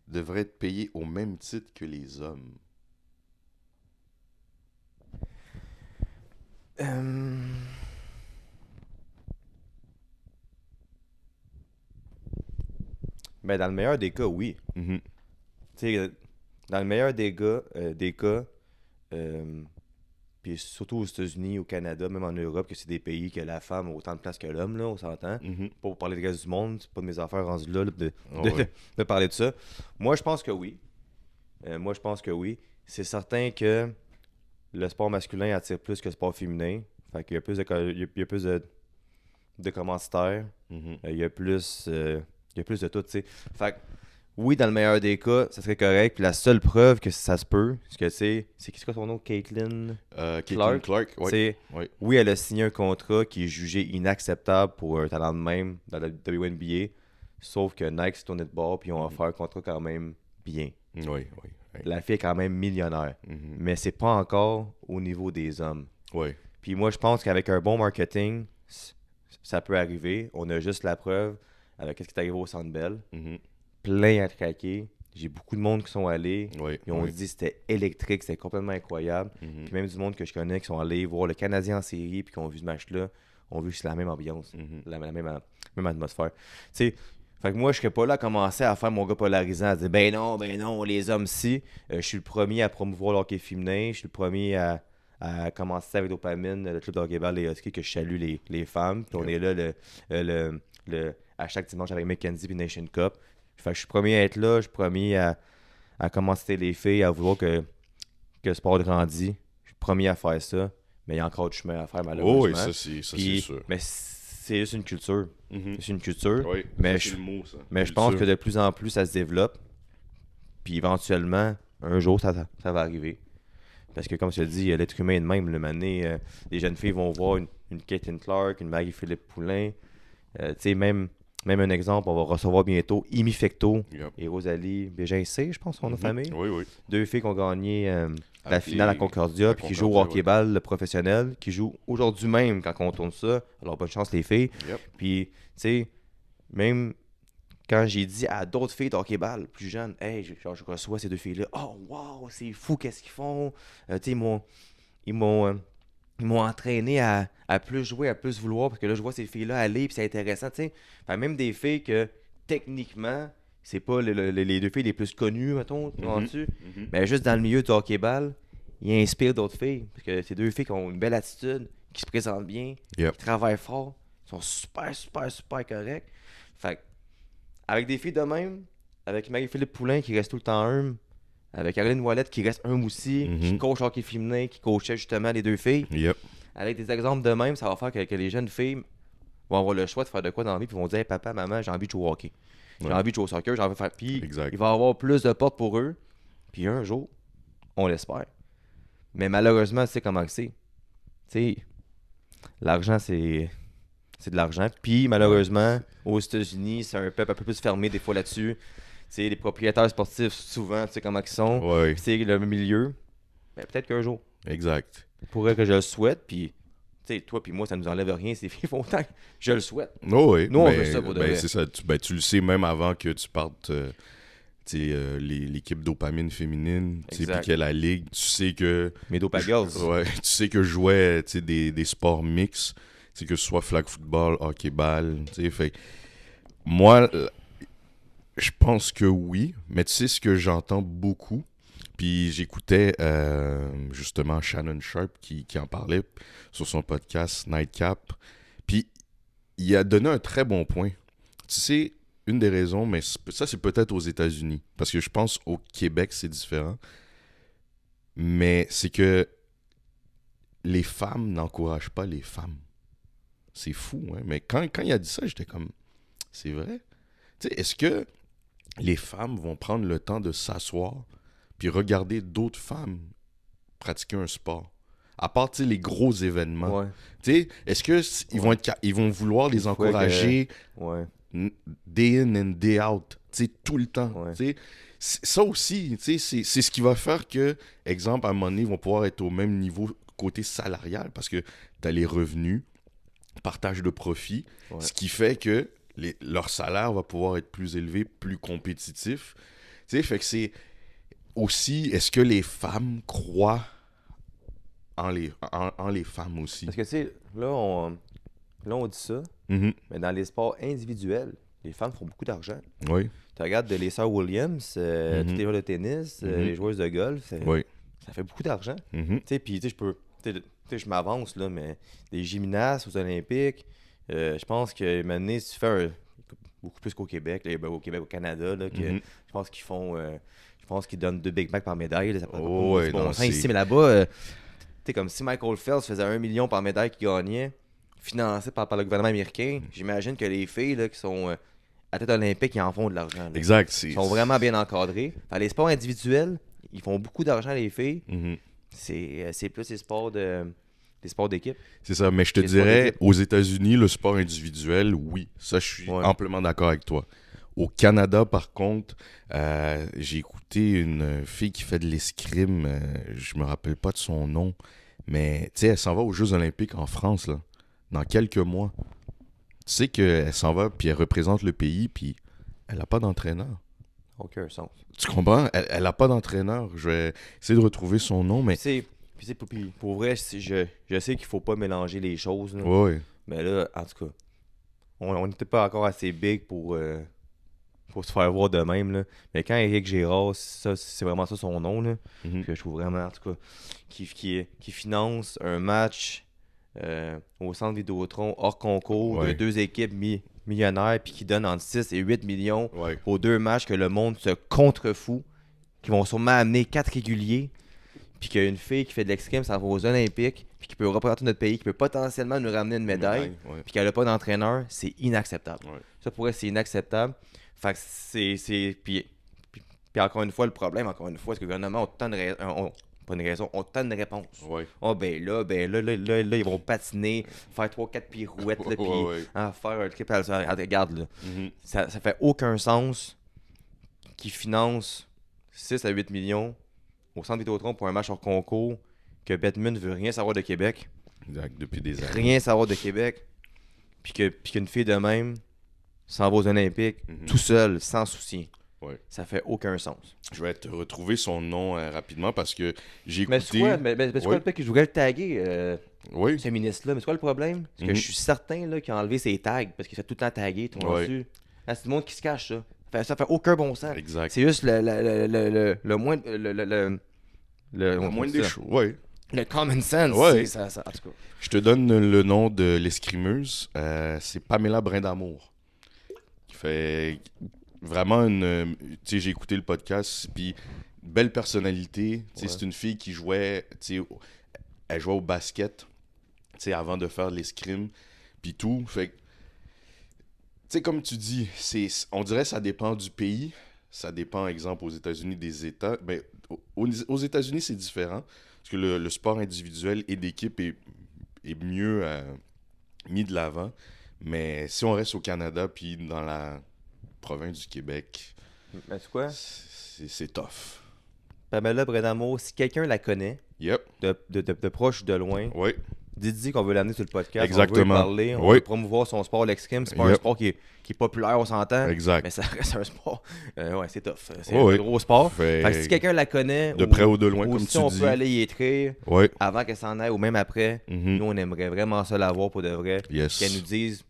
devraient être payées au même titre que les hommes? Ben, dans le meilleur des cas, oui. Mhm. Tu sais, dans le meilleur des cas, puis surtout aux États-Unis, au Canada, même en Europe, que c'est des pays que la femme a autant de place que l'homme, là, on s'entend. Mhm. Pas pour parler du reste du monde, c'est pas de mes affaires rendues là, Ouais. de parler de ça. Moi, je pense que oui. C'est certain que le sport masculin attire plus que le sport féminin. Fait qu'il y a plus il y a plus de commanditaires. Mhm. Il y a plus de tout, tu sais. Fait que, oui, dans le meilleur des cas, ça serait correct. Puis la seule preuve que ça se peut, c'est quoi son nom? Caitlin Clark, ouais. C'est, Ouais. oui, elle a signé un contrat qui est jugé inacceptable pour un talent de même dans la WNBA. Sauf que Nike s'est tourné de bord puis ils ont offert un contrat quand même bien. Oui. La fille est quand même millionnaire. Mhm. Mais c'est pas encore au niveau des hommes. Ouais. Puis moi, je pense qu'avec un bon marketing, ça peut arriver. On a juste la preuve avec ce qui est arrivé au Centre Bell. Mhm. Plein à craquer. J'ai beaucoup de monde qui sont allés. Ouais. Ils ont dit que c'était électrique, c'était complètement incroyable. Mhm. Puis même du monde que je connais qui sont allés voir le Canadien en série puis qui ont vu ce match-là, ont vu que c'est la même ambiance, Mhm. la même atmosphère. Tu sais, fait que moi, je serais pas là à commencer à faire mon gars polarisant, à dire ben non, les hommes si. Je suis le premier à promouvoir le hockey féminin, je suis le premier à commencer avec Dopamine, le club de hockey-ball et hockey, que je salue les femmes. Puis on est là à chaque dimanche avec Mackenzie et Nation Cup. Fait que je suis le premier à être là, je suis le premier à commencer les filles, à vouloir que que le sport grandit. Je suis le premier à faire ça. Mais il y a encore du chemin à faire, malheureusement. Oh, oui, ça, c'est sûr. Mais c'est juste une culture. Mhm. C'est une culture. Oui, Mais c'est le mot, ça. Mais je pense que de plus en plus, ça se développe. Puis éventuellement, un jour, ça va arriver. Parce que, comme je te dis, l'être humain est de même. Le mané, les jeunes filles vont voir une Caitlin Clark, une Marie-Philippe Poulin. Tu sais, même un exemple, on va recevoir bientôt Imi Fecto et Rosalie Bégin-C, je pense, son nom de famille. Oui, oui. 2 filles qui ont gagné la Avec finale à les- Concordia, puis qui jouent au hockey-ball le professionnel, qui jouent aujourd'hui même quand on tourne ça. Alors, bonne chance, les filles. Yep. Puis, tu sais, même quand j'ai dit à d'autres filles de hockey-ball plus jeunes, hey, je reçois ces 2 filles-là, oh, wow, c'est fou, qu'est-ce qu'ils font? Tu sais, ils m'ont entraîné à plus jouer, à plus vouloir, parce que là, je vois ces filles-là aller, puis c'est intéressant, tu sais. Enfin, même des filles que, techniquement, c'est pas les 2 filles les plus connues, mettons, dessus, mais juste dans le milieu du hockey-ball, ils inspirent d'autres filles, parce que c'est 2 filles qui ont une belle attitude, qui se présentent bien, qui travaillent fort, sont super, super, super corrects. Fait que, avec des filles de même, avec Marie-Philippe Poulin qui reste tout le temps humble, avec Caroline Ouellette qui reste humble aussi, qui coach hockey féminin, qui coachait justement les 2 filles. Yep. Avec des exemples de même, ça va faire que les jeunes filles vont avoir le choix de faire de quoi dans la vie, puis vont dire hey, papa, maman, j'ai envie de jouer au hockey. J'ai envie de jouer au soccer, j'ai envie de faire. Puis il va y avoir plus de portes pour eux. Puis un jour, on l'espère. Mais malheureusement, tu sais comment c'est. Tu sais, l'argent, c'est de l'argent. Puis malheureusement, aux États-Unis, c'est un peuple un peu plus fermé des fois là-dessus. Tu sais, les propriétaires sportifs, souvent, tu sais comment ils sont. Ouais. C'est le milieu. Mais peut-être qu'un jour. Exact. Pourrait que je le souhaite, puis tu sais, toi puis moi, ça nous enlève rien, ces filles font tant que je le souhaite. Oh oui. Nous, on veut ça pour de vrai. C'est ça. Tu le sais même avant que tu partes l'équipe dopamine féminine, puis qu'il y a la ligue, tu sais que... Mes Dopa Girls. Ouais, tu sais que je jouais des sports mix, que ce soit flag football, hockey-ball, fait moi, je pense que oui, mais tu sais ce que j'entends beaucoup, puis j'écoutais justement Shannon Sharp qui en parlait sur son podcast Nightcap, puis il a donné un très bon point. Tu sais, une des raisons, mais ça c'est peut-être aux États-Unis, parce que je pense au Québec c'est différent, mais c'est que les femmes n'encouragent pas les femmes. C'est fou, hein? Mais quand il a dit ça, j'étais comme, c'est vrai? Tu sais, est-ce que les femmes vont prendre le temps de s'asseoir puis regarder d'autres femmes pratiquer un sport? À part, tu sais, les gros événements. Ouais. Tu sais, est-ce qu'ils vont vouloir les encourager day in and day out, tu sais, tout le temps, tu sais? Ça aussi, tu sais, c'est ce qui va faire que, exemple, à un moment donné, ils vont pouvoir être au même niveau côté salarial parce que tu as les revenus, partage de profit, ce qui fait que leur salaire va pouvoir être plus élevé, plus compétitif. Tu sais, fait que c'est aussi, est-ce que les femmes croient en les femmes aussi? Parce que, tu sais, là, on dit ça, mais dans les sports individuels, les femmes font beaucoup d'argent. Oui. Tu regardes les sœurs Williams, toutes les joueurs de tennis, les joueuses de golf, ça fait beaucoup d'argent. Tu sais, puis, tu sais, je m'avance, là, mais des gymnastes aux Olympiques, je pense que maintenant, si tu fais beaucoup plus qu'au Québec, au Canada, là, je pense qu'ils font, je pense qu'ils donnent 2 Big Mac par médaille. Là, ça prend ici, mais là-bas, tu sais, comme si Michael Phelps faisait 1 million par médaille qu'il gagnait, financé par le gouvernement américain, j'imagine que les filles là, qui sont athlètes olympiques, ils en font de l'argent. Là. Exact. Ils sont vraiment bien encadrés. Enfin, les sports individuels, ils font beaucoup d'argent, les filles. C'est plus des sports d'équipe. C'est ça, mais je te dirais, aux États-Unis, le sport individuel, oui. Ça, je suis amplement d'accord avec toi. Au Canada, par contre, j'ai écouté une fille qui fait de l'escrime, je me rappelle pas de son nom, mais tu sais, elle s'en va aux Jeux Olympiques en France, là, dans quelques mois. Tu sais qu'elle s'en va, puis elle représente le pays, puis elle n'a pas d'entraîneur. Aucun sens. Tu comprends? Elle n'a pas d'entraîneur. Je vais essayer de retrouver son nom, mais... Pour vrai, je sais qu'il faut pas mélanger les choses. Là. Oui. Mais là, en tout cas, on n'était pas encore assez big pour se faire voir de même. Là. Mais quand Éric Gérard, c'est vraiment ça son nom, là, que je trouve vraiment, en tout cas, qui finance un match au centre Vidéotron hors concours de 2 équipes millionnaires puis qui donne entre 6 et 8 millions aux 2 matchs que le monde se contrefout, qui vont sûrement amener 4 réguliers. puis qu'il y a une fille qui fait de l'escrime, ça va aux Olympiques, puis qui peut représenter notre pays, qui peut potentiellement nous ramener une médaille, Ouais. puis qu'elle n'a pas d'entraîneur, c'est inacceptable. Ouais. Ça, pour elle, c'est inacceptable. Fait que puis encore une fois, le problème, encore une fois, c'est que le gouvernement a tant de raisons. Pas une raison, ont tant de réponses. Ouais. Oh, là, ils vont patiner, faire 3-4 pirouettes, là, puis Ouais. faire un trip à regarde, là. Mhm. Ça fait aucun sens qu'ils financent 6 à 8 millions au centre Vidéotron pour un match hors concours, que Batman veut rien savoir de Québec, Exact, depuis des années. rien savoir de Québec, puis qu'une fille de même s'en va aux Olympiques, tout seul, sans souci. Ouais. Ça fait aucun sens. Je vais te retrouver son nom rapidement parce que j'ai Mais écouté... c'est quoi, c'est quoi le fait que je voulais le taguer, Oui. ce ministre-là? Mais c'est quoi le problème? C'est que je suis certain là, qu'il a enlevé ses tags parce qu'il fait tout le temps taguer, tout le monde dessus. Ah, c'est le monde qui se cache, ça. Ça fait aucun bon sens. Exact. C'est juste le moins... Le moins des choses. Ouais. Le common sense. Ouais. Ça, en tout cas. Je te donne le nom de l'escrimeuse. C'est Pamela Brindamour. Qui fait vraiment une... Tu sais, j'ai écouté le podcast, puis belle personnalité. Tu sais, c'est une fille qui jouait... Tu sais, elle jouait au basket, tu sais, avant de faire l'escrime, puis tout. Fait que... Tu sais, comme tu dis, on dirait que ça dépend du pays. Ça dépend, exemple, aux États-Unis, des États. Ben, aux États-Unis, c'est différent. Parce que le sport individuel et d'équipe est mieux mis de l'avant. Mais si on reste au Canada, puis dans la province du Québec, Mais c'est quoi? c'est tough. Pamela Brenamo, si quelqu'un la connaît, Yep. de proche ou de loin, Oui. dites-y qu'on veut l'amener sur le podcast. Exactement. On veut lui parler, on Oui. veut promouvoir son sport, l'escrime. C'est pas un sport qui est populaire, on s'entend. Exact. Mais ça reste un sport. Ouais, c'est tough. C'est Oui. un gros sport. Fait Fait que si quelqu'un la connaît, de près ou de loin, ou comme si tu on dis. peut aller y écrire Oui. avant qu'elle s'en aille ou même après, Mhm. nous, on aimerait vraiment ça l'avoir pour de vrai. Yes. Qu'elle nous dise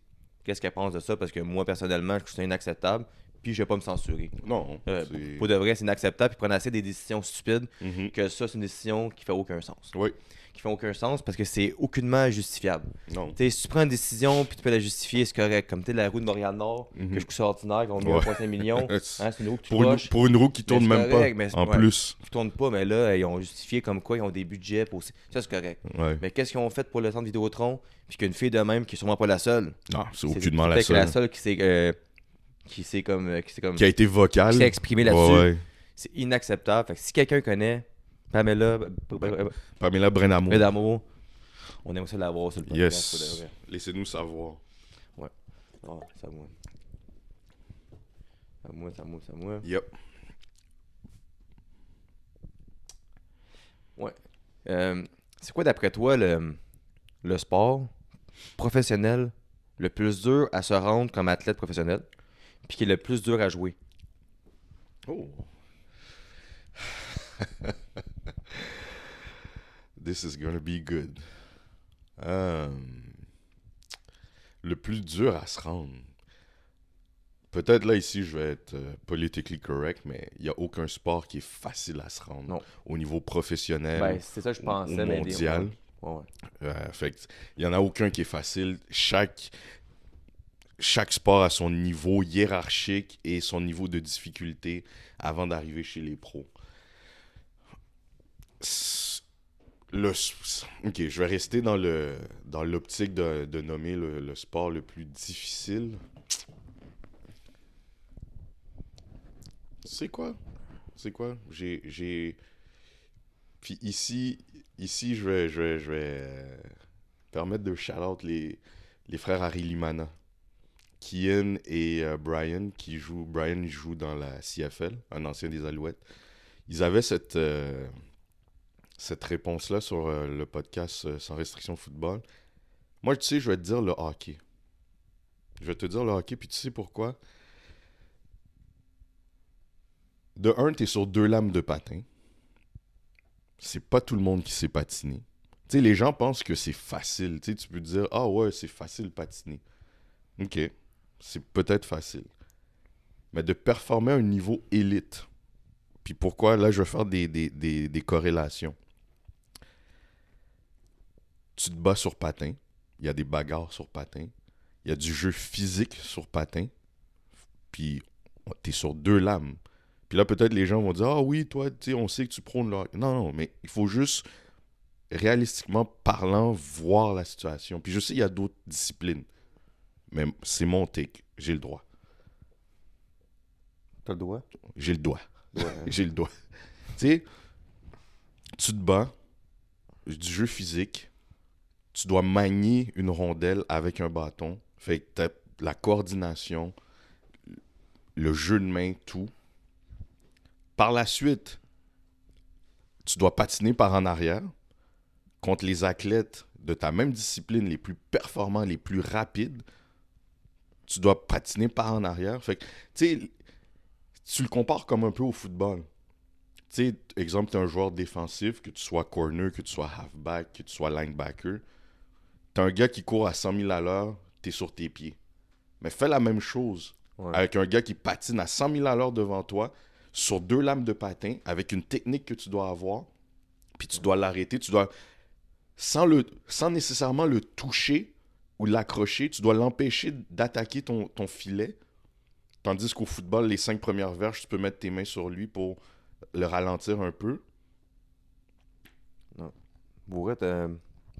qu'est-ce qu'elle pense de ça, parce que moi, personnellement, je trouve ça inacceptable. Puis je vais pas me censurer. Non. c'est- Pour de vrai, c'est inacceptable. Puis prendre assez des décisions stupides Mhm. que ça, c'est une décision qui fait aucun sens. Oui. Qui fait aucun sens parce que c'est aucunement justifiable. Non. Tu sais, si tu prends une décision puis tu peux la justifier, c'est correct. Comme tu sais, la roue de Montréal-Nord, que je trouve ça ordinaire, qu'on met Ouais. 1,5 million. Hein, c'est une roue que tu Pour croches, une roue qui tourne c'est même correct, pas. mais En ouais. plus. qui tourne pas, mais là, ils ont justifié comme quoi ils ont des budgets pour. Ça, c'est correct. Ouais. Mais qu'est-ce qu'ils ont fait pour le centre Vidéotron? Puis qu'une fille de même, qui est sûrement pas la seule. Non, c'est C'est aucunement la peut-être seule. la seule qui s'est comme. Qui a été vocale. Qui s'est exprimée là-dessus. Ouais, ouais. C'est inacceptable. Fait que si quelqu'un connaît Pamela Pamela Brindamour. Bédamo, on aime ça l'avoir sur le podcast. Pour de Yes. vrai. Laissez-nous savoir. Ah, c'est à moi. C'est à moi. Yep. Ouais. C'est quoi d'après toi le sport professionnel le plus dur à se rendre comme athlète professionnel, puis qui est le plus dur à jouer? Oh. This is gonna be good. Le plus dur à se rendre. Peut-être là, ici, je vais être politically correct, mais il n'y a aucun sport qui est facile à se rendre. Non. Au niveau professionnel, Ben, c'est ça que je pensais. au mais mondial. Ouais. Fait que, il n'y en a aucun qui est facile. Chaque sport a son niveau hiérarchique et son niveau de difficulté avant d'arriver chez les pros. Ok, je vais rester dans l'optique de nommer le sport le plus difficile. C'est quoi? Puis ici, je vais permettre de shout-out les frères Harry Limana. Kian et Brian, Brian joue dans la CFL, un ancien des Alouettes. Ils avaient cette réponse-là sur le podcast Sans restriction football. Moi, tu sais, je vais te dire le hockey. Je vais te dire le hockey, puis tu sais pourquoi? De un, t'es sur 2 lames de patin. C'est pas tout le monde qui sait patiner. Tu sais, les gens pensent que c'est facile. Tu sais, tu peux te dire, ah ouais, c'est facile patiner. Ok, c'est peut-être facile. Mais de performer à un niveau élite. Puis pourquoi? Là, je vais faire des corrélations. Tu te bats sur patin. Il y a des bagarres sur patin. Il y a du jeu physique sur patin. Puis t'es sur 2 lames. Puis Puis là, peut-être les gens vont dire « Ah oui, toi, tu sais, on sait que tu prônes le hockey. » Non, mais il faut juste, réalistiquement parlant, voir la situation. Puis je sais, il y a d'autres disciplines. Mais c'est mon take. J'ai le droit. T'as le droit? J'ai le doigt. Ouais. J'ai le doigt. Tu sais, tu te bats, du jeu physique, tu dois manier une rondelle avec un bâton. Fait que t'as la coordination, le jeu de main, tout. Par la suite, tu dois patiner par en arrière contre les athlètes de ta même discipline, les plus performants, les plus rapides. Tu dois patiner par en arrière. Fait que, tu sais, tu le compares comme un peu au football. Tu sais, exemple, tu es un joueur défensif, que tu sois corner, que tu sois halfback, que tu sois linebacker. Tu as un gars qui court à 100 000 à l'heure, tu es sur tes pieds. Mais fais la même chose avec un gars qui patine à 100 000 à l'heure devant toi, sur 2 lames de patin, avec une technique que tu dois avoir, puis tu dois l'arrêter, tu dois, sans nécessairement le toucher ou l'accrocher, tu dois l'empêcher d'attaquer ton filet. Tandis qu'au football, les 5 premières verges, tu peux mettre tes mains sur lui pour le ralentir un peu. Non. Bourret, t'as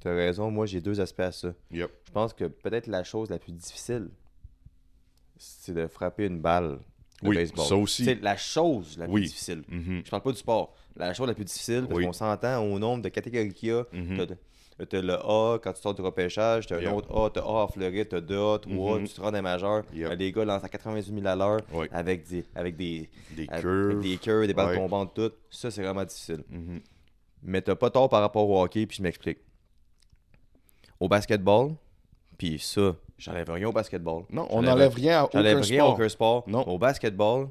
raison. Moi, j'ai 2 aspects à ça. Yep. Je pense que peut-être la chose la plus difficile, c'est de frapper une balle de Oui, baseball. ça aussi. C'est la chose la plus difficile. Mm-hmm. Je parle pas du sport. La chose la plus difficile, parce qu'on s'entend au nombre de catégories qu'il y a. T'as le A quand tu sors du repêchage, t'as un autre A, t'as A en Floride, t'as 2A, 3A, tu te rends dans les majeurs. Les gars lancent à 98 000 à l'heure avec des curves, des balles tombantes, tout. Ça, c'est vraiment difficile. Mais t'as pas tort par rapport au hockey, puis je m'explique. Au basketball, puis ça, j'enlève rien au basketball. Non, on n'enlève rien à aucun sport. Non. Au basketball,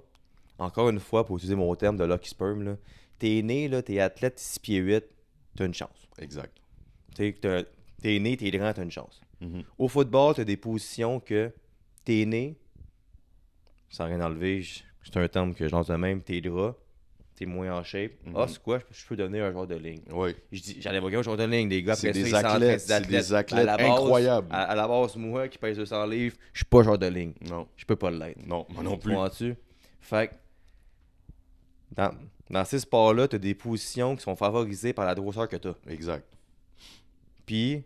encore une fois, pour utiliser mon terme de Lucky Sperm, là, t'es né, là, t'es athlète, 6 pieds 8, t'as une chance. Exact. T'es né, t'es grand, t'as une chance. Au football, t'as des positions que t'es né, sans rien enlever, c'est un terme que je lance de même, t'es gras, t'es moins en shape. Ah, c'est quoi? Je peux devenir un joueur de ligne. Oui. Je dis, j'allais voir un joueur de ligne, des gars, C'est après des ça, athlètes, c'est des athlètes incroyables. À la base, moi, qui pèse 200 livres, je suis pas joueur de ligne. Non. Je peux pas l'être. Non, moi non plus. Fait que, dans ces sports-là, t'as des positions qui sont favorisées par la grosseur que t'as. Exact. Puis,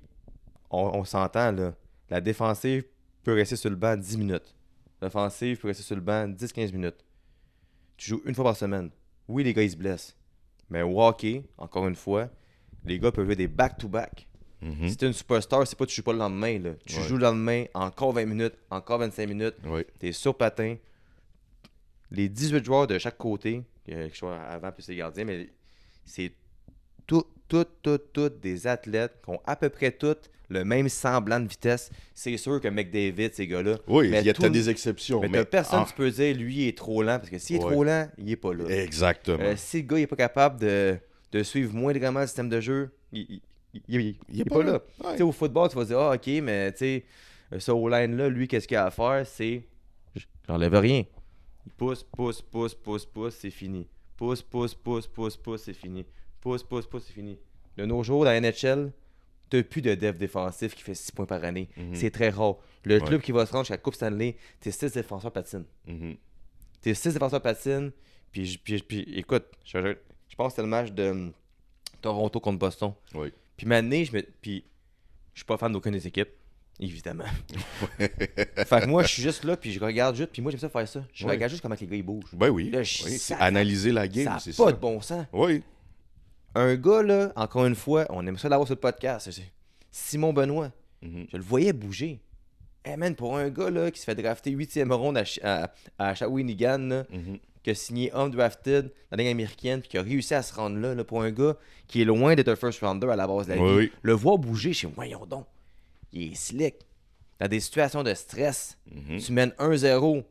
on s'entend, là. La défensive peut rester sur le banc 10 minutes. L'offensive peut rester sur le banc 10-15 minutes. Tu joues une fois par semaine. Oui, les gars, ils se blessent. Mais au hockey, encore une fois, les gars peuvent jouer des back-to-back. Si t'es une superstar, c'est pas que tu joues pas le lendemain. Là. Tu joues le lendemain, encore 20 minutes, encore 25 minutes. T'es sur patin. Les 18 joueurs de chaque côté, que je sois avant plus les gardiens, mais c'est toutes des athlètes qui ont à peu près toutes le même semblant de vitesse. C'est sûr que McDavid, ces gars-là. Oui, il y a des exceptions. Mais t'as personne qui peut dire lui il est trop lent, parce que s'il est trop lent, il est pas là. Exactement. Si le gars il est pas capable de suivre moindrement le système de jeu, il est pas là. Ouais. Au football, tu vas dire ok, mais tu sais, ce O-line-là, lui, qu'est-ce qu'il a à faire? C'est. J'enlève rien. Il pousse, c'est fini. Pousse, c'est fini. Pousse, c'est fini. De nos jours, dans la NHL, t'as plus de dev défensif qui fait 6 points par année. C'est très rare. Le club qui va se rendre jusqu'à la Coupe Stanley, t'es 6 défenseurs patinent. T'es 6 défenseurs patinent. Puis écoute, je pense que c'était le match de Toronto contre Boston. Oui. Puis maintenant, je suis pas fan d'aucune des équipes. Évidemment. Fait que moi, je suis juste là, puis je regarde juste, puis moi, j'aime ça faire ça. Je regarde juste comment les gars, ils bougent. Ben oui. Là, c'est analyser la game, c'est ça. Ça n'a pas de bon sens. Oui. Un gars, là, encore une fois, on aime ça l'avoir sur le podcast. C'est Simon Benoît. Je le voyais bouger. Hey man, pour un gars là, qui se fait drafter 8e ronde à Shawinigan, là, qui a signé undrafted dans la ligue américaine, puis qui a réussi à se rendre là, pour un gars qui est loin d'être un first rounder à la base de la vie. Le voir bouger, je suis voyons donc. Il est slick. Dans des situations de stress, tu mènes 1-0.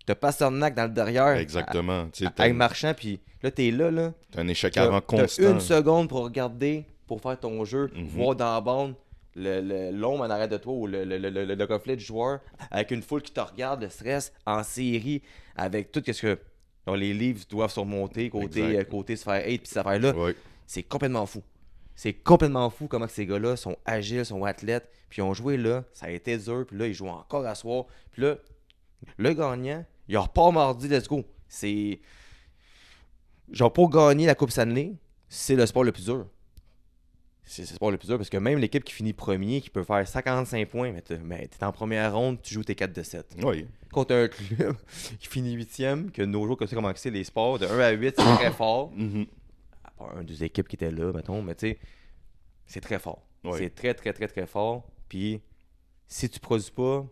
T'as Pasternak dans le derrière. Exactement. Avec Marchand, puis là, t'es là. T'as un échec avant constant. T'as 1 seconde pour regarder, pour faire ton jeu, voir dans la bande l'ombre en arrière de toi ou le reflet du joueur, avec une foule qui te regarde, le stress, en série, avec tout ce que les livres doivent surmonter, côté se faire hate, puis cette affaire-là. C'est complètement fou. C'est complètement fou comment ces gars-là sont agiles, sont athlètes, puis ils ont joué là, ça a été dur, puis là, ils jouent encore à soir. Puis là, le gagnant, il repart mardi, let's go. C'est genre, pour gagner la Coupe Stanley, c'est le sport le plus dur. C'est le sport le plus dur parce que même l'équipe qui finit premier, qui peut faire 55 points, mais t'es en première ronde, tu joues tes 4 de 7. Oui. Contre un club qui finit 8e, que nos jours, comme ça, comment c'est les sports, de 1 à 8, c'est très fort. Mhm. À part un des équipes qui étaient là, mettons, mais tu sais, c'est très fort. Ouais. C'est très, très, très, très fort. Puis, si tu produis pas,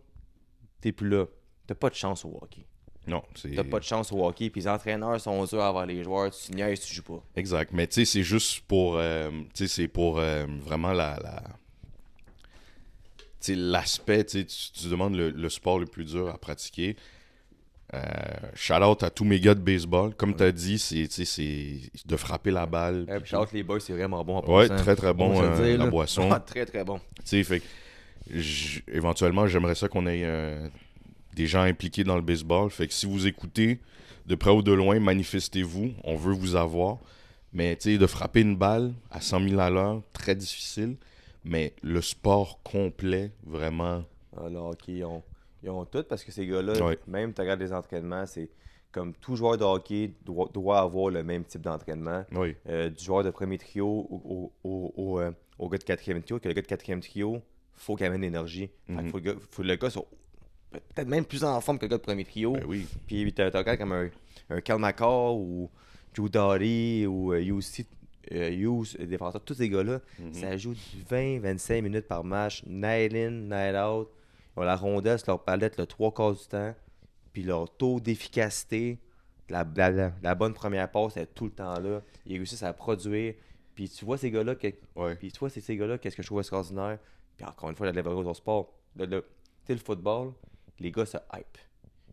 t'es plus là. T'as pas de chance au hockey. Non, c'est... T'as pas de chance au hockey. Puis les entraîneurs sont durs avoir les joueurs. Tu niaises, tu joues pas. Exact. Mais tu sais, c'est juste pour... tu sais, c'est pour vraiment tu sais, l'aspect, tu sais, tu demandes le sport le plus dur à pratiquer. Shout-out à tous mes gars de baseball. Comme tu as dit, c'est de frapper la balle. Puis Charles, les boys, c'est vraiment bon en Ouais, passant. très très bon, On va se le dire, la là. boisson. Ah, très, très bon. Tu sais, fait que éventuellement, j'aimerais ça qu'on ait des gens impliqués dans le baseball. Fait que si vous écoutez, de près ou de loin, manifestez-vous. On veut vous avoir. Mais tu sais, de frapper une balle à 100 000 à l'heure, très difficile. Mais le sport complet, vraiment... Ah, le hockey, ils ont tout parce que ces gars-là, Ouais. même tu regardes les entraînements, c'est comme tout joueur de hockey doit avoir le même type d'entraînement. Oui. Du joueur de premier trio au gars de quatrième trio, que le gars de quatrième trio, faut qu'il amène l'énergie. Fait que faut le gars soit peut-être même plus en forme que le gars de premier trio. Ben oui. Puis t'as un gars comme un Cal McCall ou Drew Doughty ou Hughes, défenseur, tous ces gars-là, ça joue du 20-25 minutes par match, night in, night out. Ils ont la rondelle sur leur palette le 3/4 du temps. Puis leur taux d'efficacité, la bonne première passe est tout le temps là. Ils réussissent à produire. Puis tu vois ces gars-là, Ouais. puis tu vois ces gars-là, qu'est-ce que je trouve extraordinaire. Puis encore une fois, la au sport. Tu sais, le football, les gars se hype.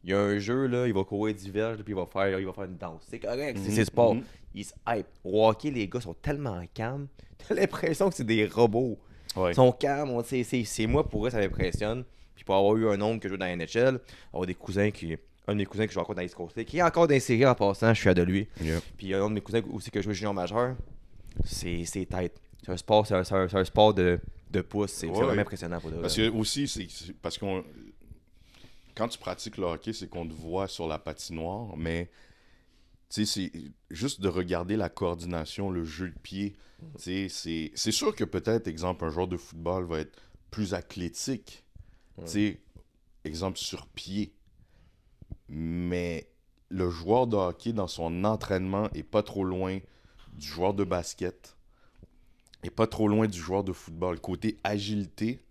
Il y a un jeu, là, il va courir diverge, puis il va faire une danse. C'est correct, c'est sport. Ils se hype. Au hockey, les gars sont tellement calmes. T'as l'impression que c'est des robots. Ouais. Ils sont calmes. C'est moi, pour eux, ça m'impressionne. Puis pour avoir eu un oncle qui joue dans la NHL, avoir des cousins qui. Un de mes cousins qui joue encore dans l'East Coast League, qui est encore dans les séries en passant, je suis fier de lui. Yeah. Puis un de mes cousins aussi qui joue junior majeur, c'est tête. C'est un sport, c'est un sport de pouce. C'est vraiment impressionnant pour de vrai. Parce que aussi, parce qu'on quand tu pratiques le hockey, c'est qu'on te voit sur la patinoire, mais tu sais, c'est juste de regarder la coordination, le jeu de pied. Tu sais, c'est sûr que peut-être, exemple, un joueur de football va être plus athlétique. Tu sais, exemple, sur pied. Mais le joueur de hockey, dans son entraînement, est pas trop loin du joueur de basket, est pas trop loin du joueur de football. Côté agilité,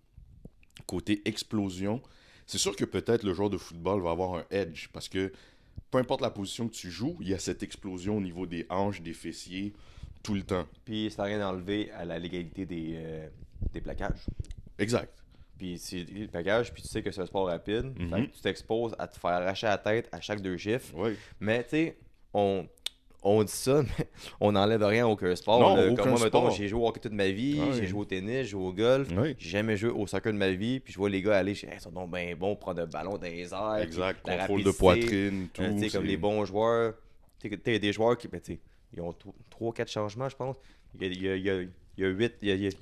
côté explosion, c'est sûr que peut-être le joueur de football va avoir un edge, parce que peu importe la position que tu joues, il y a cette explosion au niveau des hanches, des fessiers, tout le temps. Puis ça n'a rien enlevé à la légalité des plaquages. Exact. Puis c'est le plaquage, puis tu sais que c'est un sport rapide. Mhm. Fait que tu t'exposes à te faire arracher la tête à chaque 2 chiffres. Oui. Mais tu sais, on dit ça, mais on n'enlève rien à aucun sport. Non, là. aucun Comme moi, mettons, sport. j'ai joué au hockey toute ma vie, Ouais. j'ai joué au tennis, j'ai joué au golf, Oui. j'ai jamais joué au soccer de ma vie, puis je vois les gars aller, ils sont donc bien bons, prendre le ballon dans les airs. Exact. puis la Contrôle de rapidité, poitrine, tout. tu sais, comme c'est- les bons joueurs. Tu sais, il y a des joueurs qui, ben, tu sais, ils ont 3-4 changements, je pense. Il y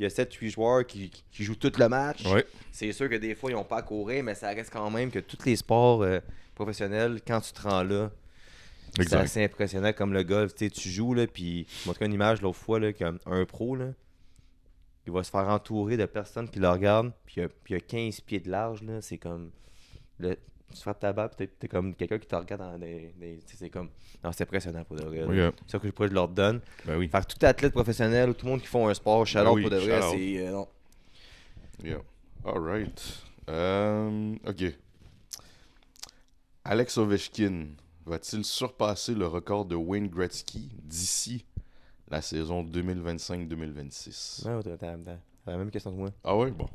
a 7-8 joueurs qui jouent tout le match. Ouais. C'est sûr que des fois, ils n'ont pas à courir, mais ça reste quand même que tous les sports professionnels, quand tu te rends là, c'est Exact. assez impressionnant comme le golf. Tu sais, tu joues, là, puis je montré une image l'autre fois, là, qu'un pro, là, il va se faire entourer de personnes qui le regardent, puis il y a 15 pieds de large, là, c'est comme... tu frappes ta balle, puis t'es comme quelqu'un qui te regarde dans des tu sais, c'est comme... Non, c'est impressionnant pour de vrai. Oui, là. C'est ça que je leur donne. Ben oui. Fait que tout athlète professionnel ou tout le monde qui font un sport, shout-out oui, pour de vrai, shout-out. c'est... non. Yeah. All right. OK. Alex Ovechkin va-t-il surpasser le record de Wayne Gretzky d'ici la saison 2025-2026? Ouais, t'as la même question que moi. Ah ouais? Bon.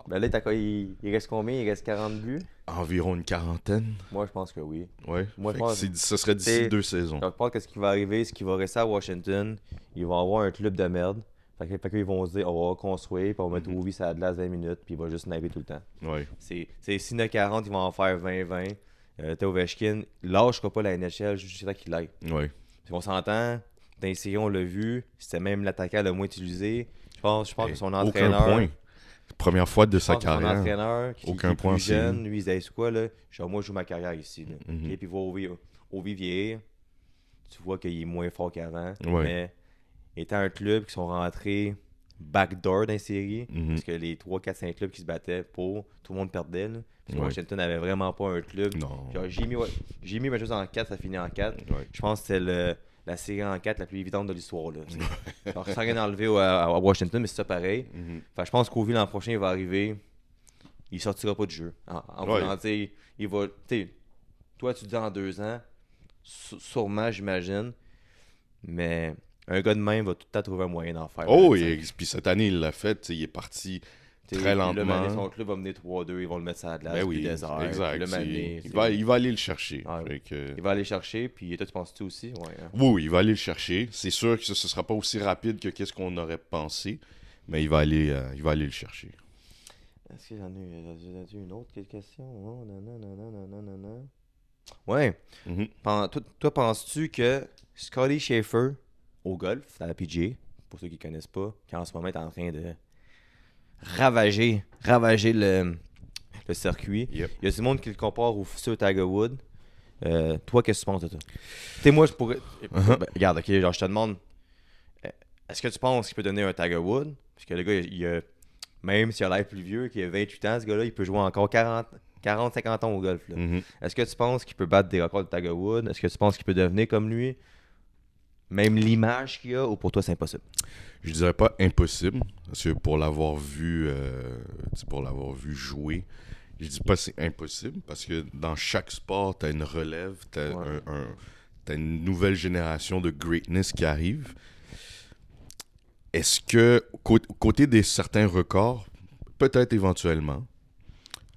Ben là, il reste combien? Il reste 40 buts? Environ une quarantaine. Moi, je pense que oui. Ouais. Moi, je Fait que pense- ce serait d'ici c'est- 2 saisons. Donc, je pense que ce qui va arriver, ce qui va rester à Washington, ils vont avoir un club de merde. Fait qu'ils vont se dire, on va reconstruire, puis on va mettre Ovi sur la glace 20 minutes, puis il va juste naver tout le temps. Ouais. S'il y en a 40, ils vont en faire 20-20. T'as Ovechkin, lâchera pas la NHL jusqu'à temps qu'il aille. Ouais. Puis on s'entend, dans les séries, on l'a vu, c'était même l'attaquant le moins utilisé. Je pense que son entraîneur... Aucun point. Première fois de Je sa pense que son carrière. entraîneur, qui Aucun est point plus en série. jeune, lui, il disait, c'est quoi, là? Genre, moi, je joue ma carrière ici. Là. Mhm. Et puis, il va au vieillir. tu vois qu'il est moins fort qu'avant. Ouais. Mais étant un club qui sont rentrés backdoor dans les séries, parce que les 3, 4, 5 clubs qui se battaient pour, tout le monde perdait. Là. Parce que Ouais. Washington n'avait vraiment pas un club. Non. Genre, j'ai mis ma chose en 4, ça finit en 4. Ouais. Je pense que c'est la série en 4 la plus évidente de l'histoire. Là, alors, sans rien enlever à Washington, mais c'est ça pareil. Fait, je pense qu'Ovi l'an prochain, il va arriver. Il sortira pas de jeu. En voulant dire, il va. Toi, tu dis en 2 ans, sûrement, j'imagine. Mais un gars de même va tout le temps trouver un moyen d'en faire. Oh, puis cette année, il l'a fait. Il est parti très lentement. Là, son club va mener 3-2, ils vont le mettre sur la glace, Ben puis oui, désert. exact. Puis il va aller le chercher. Ouais. Que... Il va aller le chercher, puis toi, tu penses-tu aussi? Ouais, hein? Oui, il va aller le chercher. C'est sûr que ce ne sera pas aussi rapide que qu'est-ce qu'on aurait pensé, mais il va aller le chercher. Est-ce que j'en ai une autre question? Oh, nanana. Ouais. Toi, penses-tu que Scotty Schaefer, au golf, à la PGA, pour ceux qui ne connaissent pas, qui en ce moment est en train de ravager le circuit, Yep. il y a du monde qui le compare au futur Tiger Woods. Toi, qu'est-ce que tu penses de ça? Tu sais, moi, je pourrais. Ben, regarde, ok, genre, je te demande, est-ce que tu penses qu'il peut donner un Tiger Woods? Parce que le gars, même s'il a l'air plus vieux, qu'il a 28 ans, ce gars-là, il peut jouer encore 40-50 ans au golf. Là. Est-ce que tu penses qu'il peut battre des records de Tiger Woods? Est-ce que tu penses qu'il peut devenir comme lui? Même l'image qu'il a, ou pour toi, c'est impossible? Je dirais pas impossible, parce que pour l'avoir vu jouer, je dis pas c'est impossible, parce que dans chaque sport, tu as une relève, tu as une nouvelle génération de greatness qui arrive. Est-ce que, côté des certains records, peut-être éventuellement,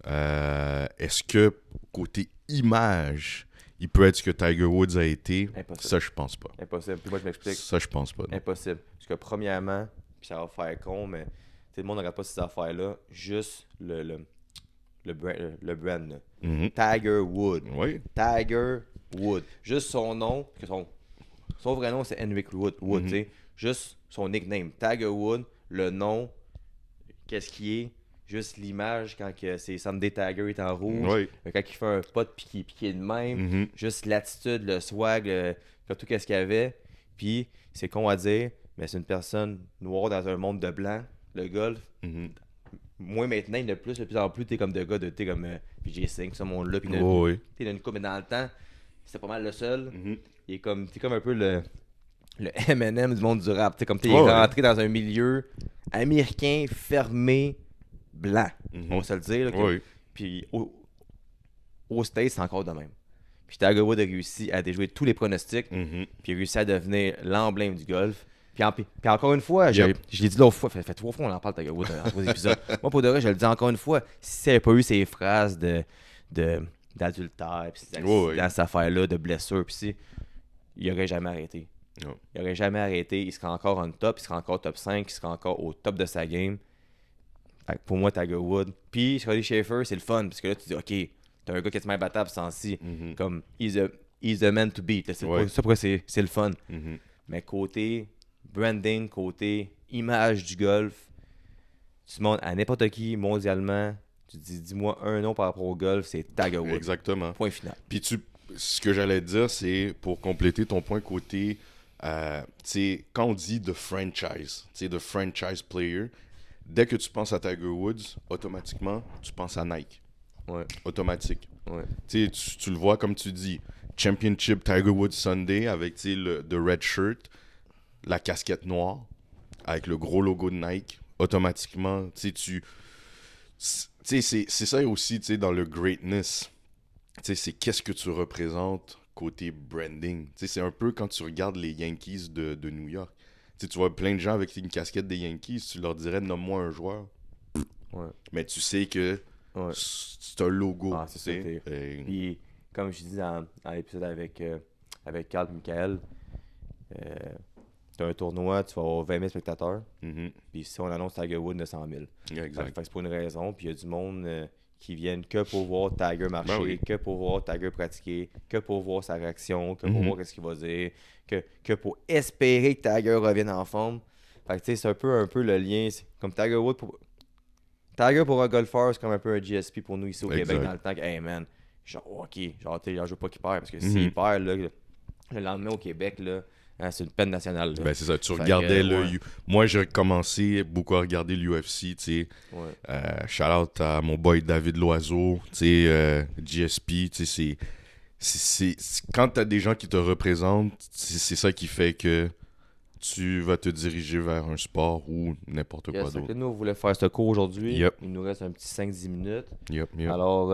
est-ce que côté image, il peut être ce que Tiger Woods a été? Impossible. Ça, je pense pas. Impossible. Puis moi, je m'explique. Ça, je pense pas. Non. Impossible. Parce que premièrement, puis ça va faire con, mais le monde ne regarde pas ces affaires-là, juste le brand. Là. Tiger Woods. Oui. Tiger Woods. Juste son nom, parce que son vrai nom, c'est Henrik Wood. Tu sais. Juste son nickname. Tiger Woods, le nom, qu'est-ce qui est, juste l'image quand que c'est Sunday Tiger est en rouge, quand il fait un pot puis qu'il est de même, juste l'attitude, le swag, tout qu'est-ce qu'il y avait. Puis c'est con à dire, mais c'est une personne noire dans un monde de blanc, le golf. Moi maintenant, de plus en plus, t'es comme de gars de t'es comme PJ Singh, ce monde-là, puis t'es dans une coupe, mais dans le temps, c'était pas mal le seul. T'es comme un peu le M&M du monde du rap. T'es comme t'es rentré dans un milieu américain fermé, blanc. On va se le dire. Là, puis au States, c'est encore de même. Puis Tiger Woods a réussi à déjouer tous les pronostics. Puis il a réussi à devenir l'emblème du golf. Puis encore une fois, je l'ai dit l'autre fois, fait 3 fois on en parle Tiger Woods dans 3 épisodes. Moi, pour de vrai, je le dis encore une fois, si ça n'avait pas eu ces phrases d'adultère, puis ces accidents, cette affaire-là, de blessures, puis il n'aurait jamais arrêté. Non. Il n'aurait jamais arrêté. Il serait encore on top. Il serait encore top 5. Il serait encore au top de sa game. Fait que pour moi, Tiger Woods. Puis Scotty Schaefer, c'est le fun. Parce que là, tu dis, OK, t'as un gars qui est imbattable sans si. Comme, he's the man to beat. C'est pourquoi c'est le fun. Mais côté branding, côté image du golf, tu demandes à n'importe qui mondialement, tu dis, dis-moi un nom par rapport au golf, c'est Tiger Woods. Exactement. Point final. Puis ce que j'allais te dire, c'est pour compléter ton point côté... quand on dit the franchise player, dès que tu penses à Tiger Woods, automatiquement, tu penses à Nike. Automatique. Tu le vois comme tu dis, Championship Tiger Woods Sunday avec the red shirt, la casquette noire, avec le gros logo de Nike. Automatiquement, c'est ça aussi dans le greatness. C'est qu'est-ce que tu représentes côté branding. C'est un peu quand tu regardes les Yankees de New York. Tu vois plein de gens avec une casquette des Yankees, tu leur dirais nomme-moi un joueur. Mais tu sais que c'est un logo. Ah, c'est ça. Puis, comme je dis dans l'épisode avec Carl et Michael, tu as un tournoi, tu vas avoir 20 000 spectateurs. Puis si on annonce Tiger Woods, 900 000. Exact. C'est pour une raison. Puis il y a du monde qui viennent que pour voir Tiger marcher, que pour voir Tiger pratiquer, que pour voir sa réaction, que pour voir ce qu'il va dire, que pour espérer que Tiger revienne en forme. Fait que tu sais, c'est un peu le lien. Comme Tiger Woods Tiger pour un golfeur, c'est comme un peu un GSP pour nous ici au Québec dans le temps que, hey man, genre, ok, genre, je veux pas qu'il perd parce que s'il perd, là, Le lendemain au Québec, là, hein, c'est une peine nationale. Là. Ben, c'est ça, tu Fait regardais que, le... ouais. Moi, j'ai commencé beaucoup à regarder l'UFC, tu sais. Ouais. Shout-out à mon boy David Loiseau, tu sais, GSP, tu sais, quand t'as des gens qui te représentent, c'est ça qui fait que tu vas te diriger vers un sport ou n'importe quoi Yes, fait que d'autre. nous, on voulait faire ce cours aujourd'hui. Yep. Il nous reste un petit 5-10 minutes. Yep. Alors,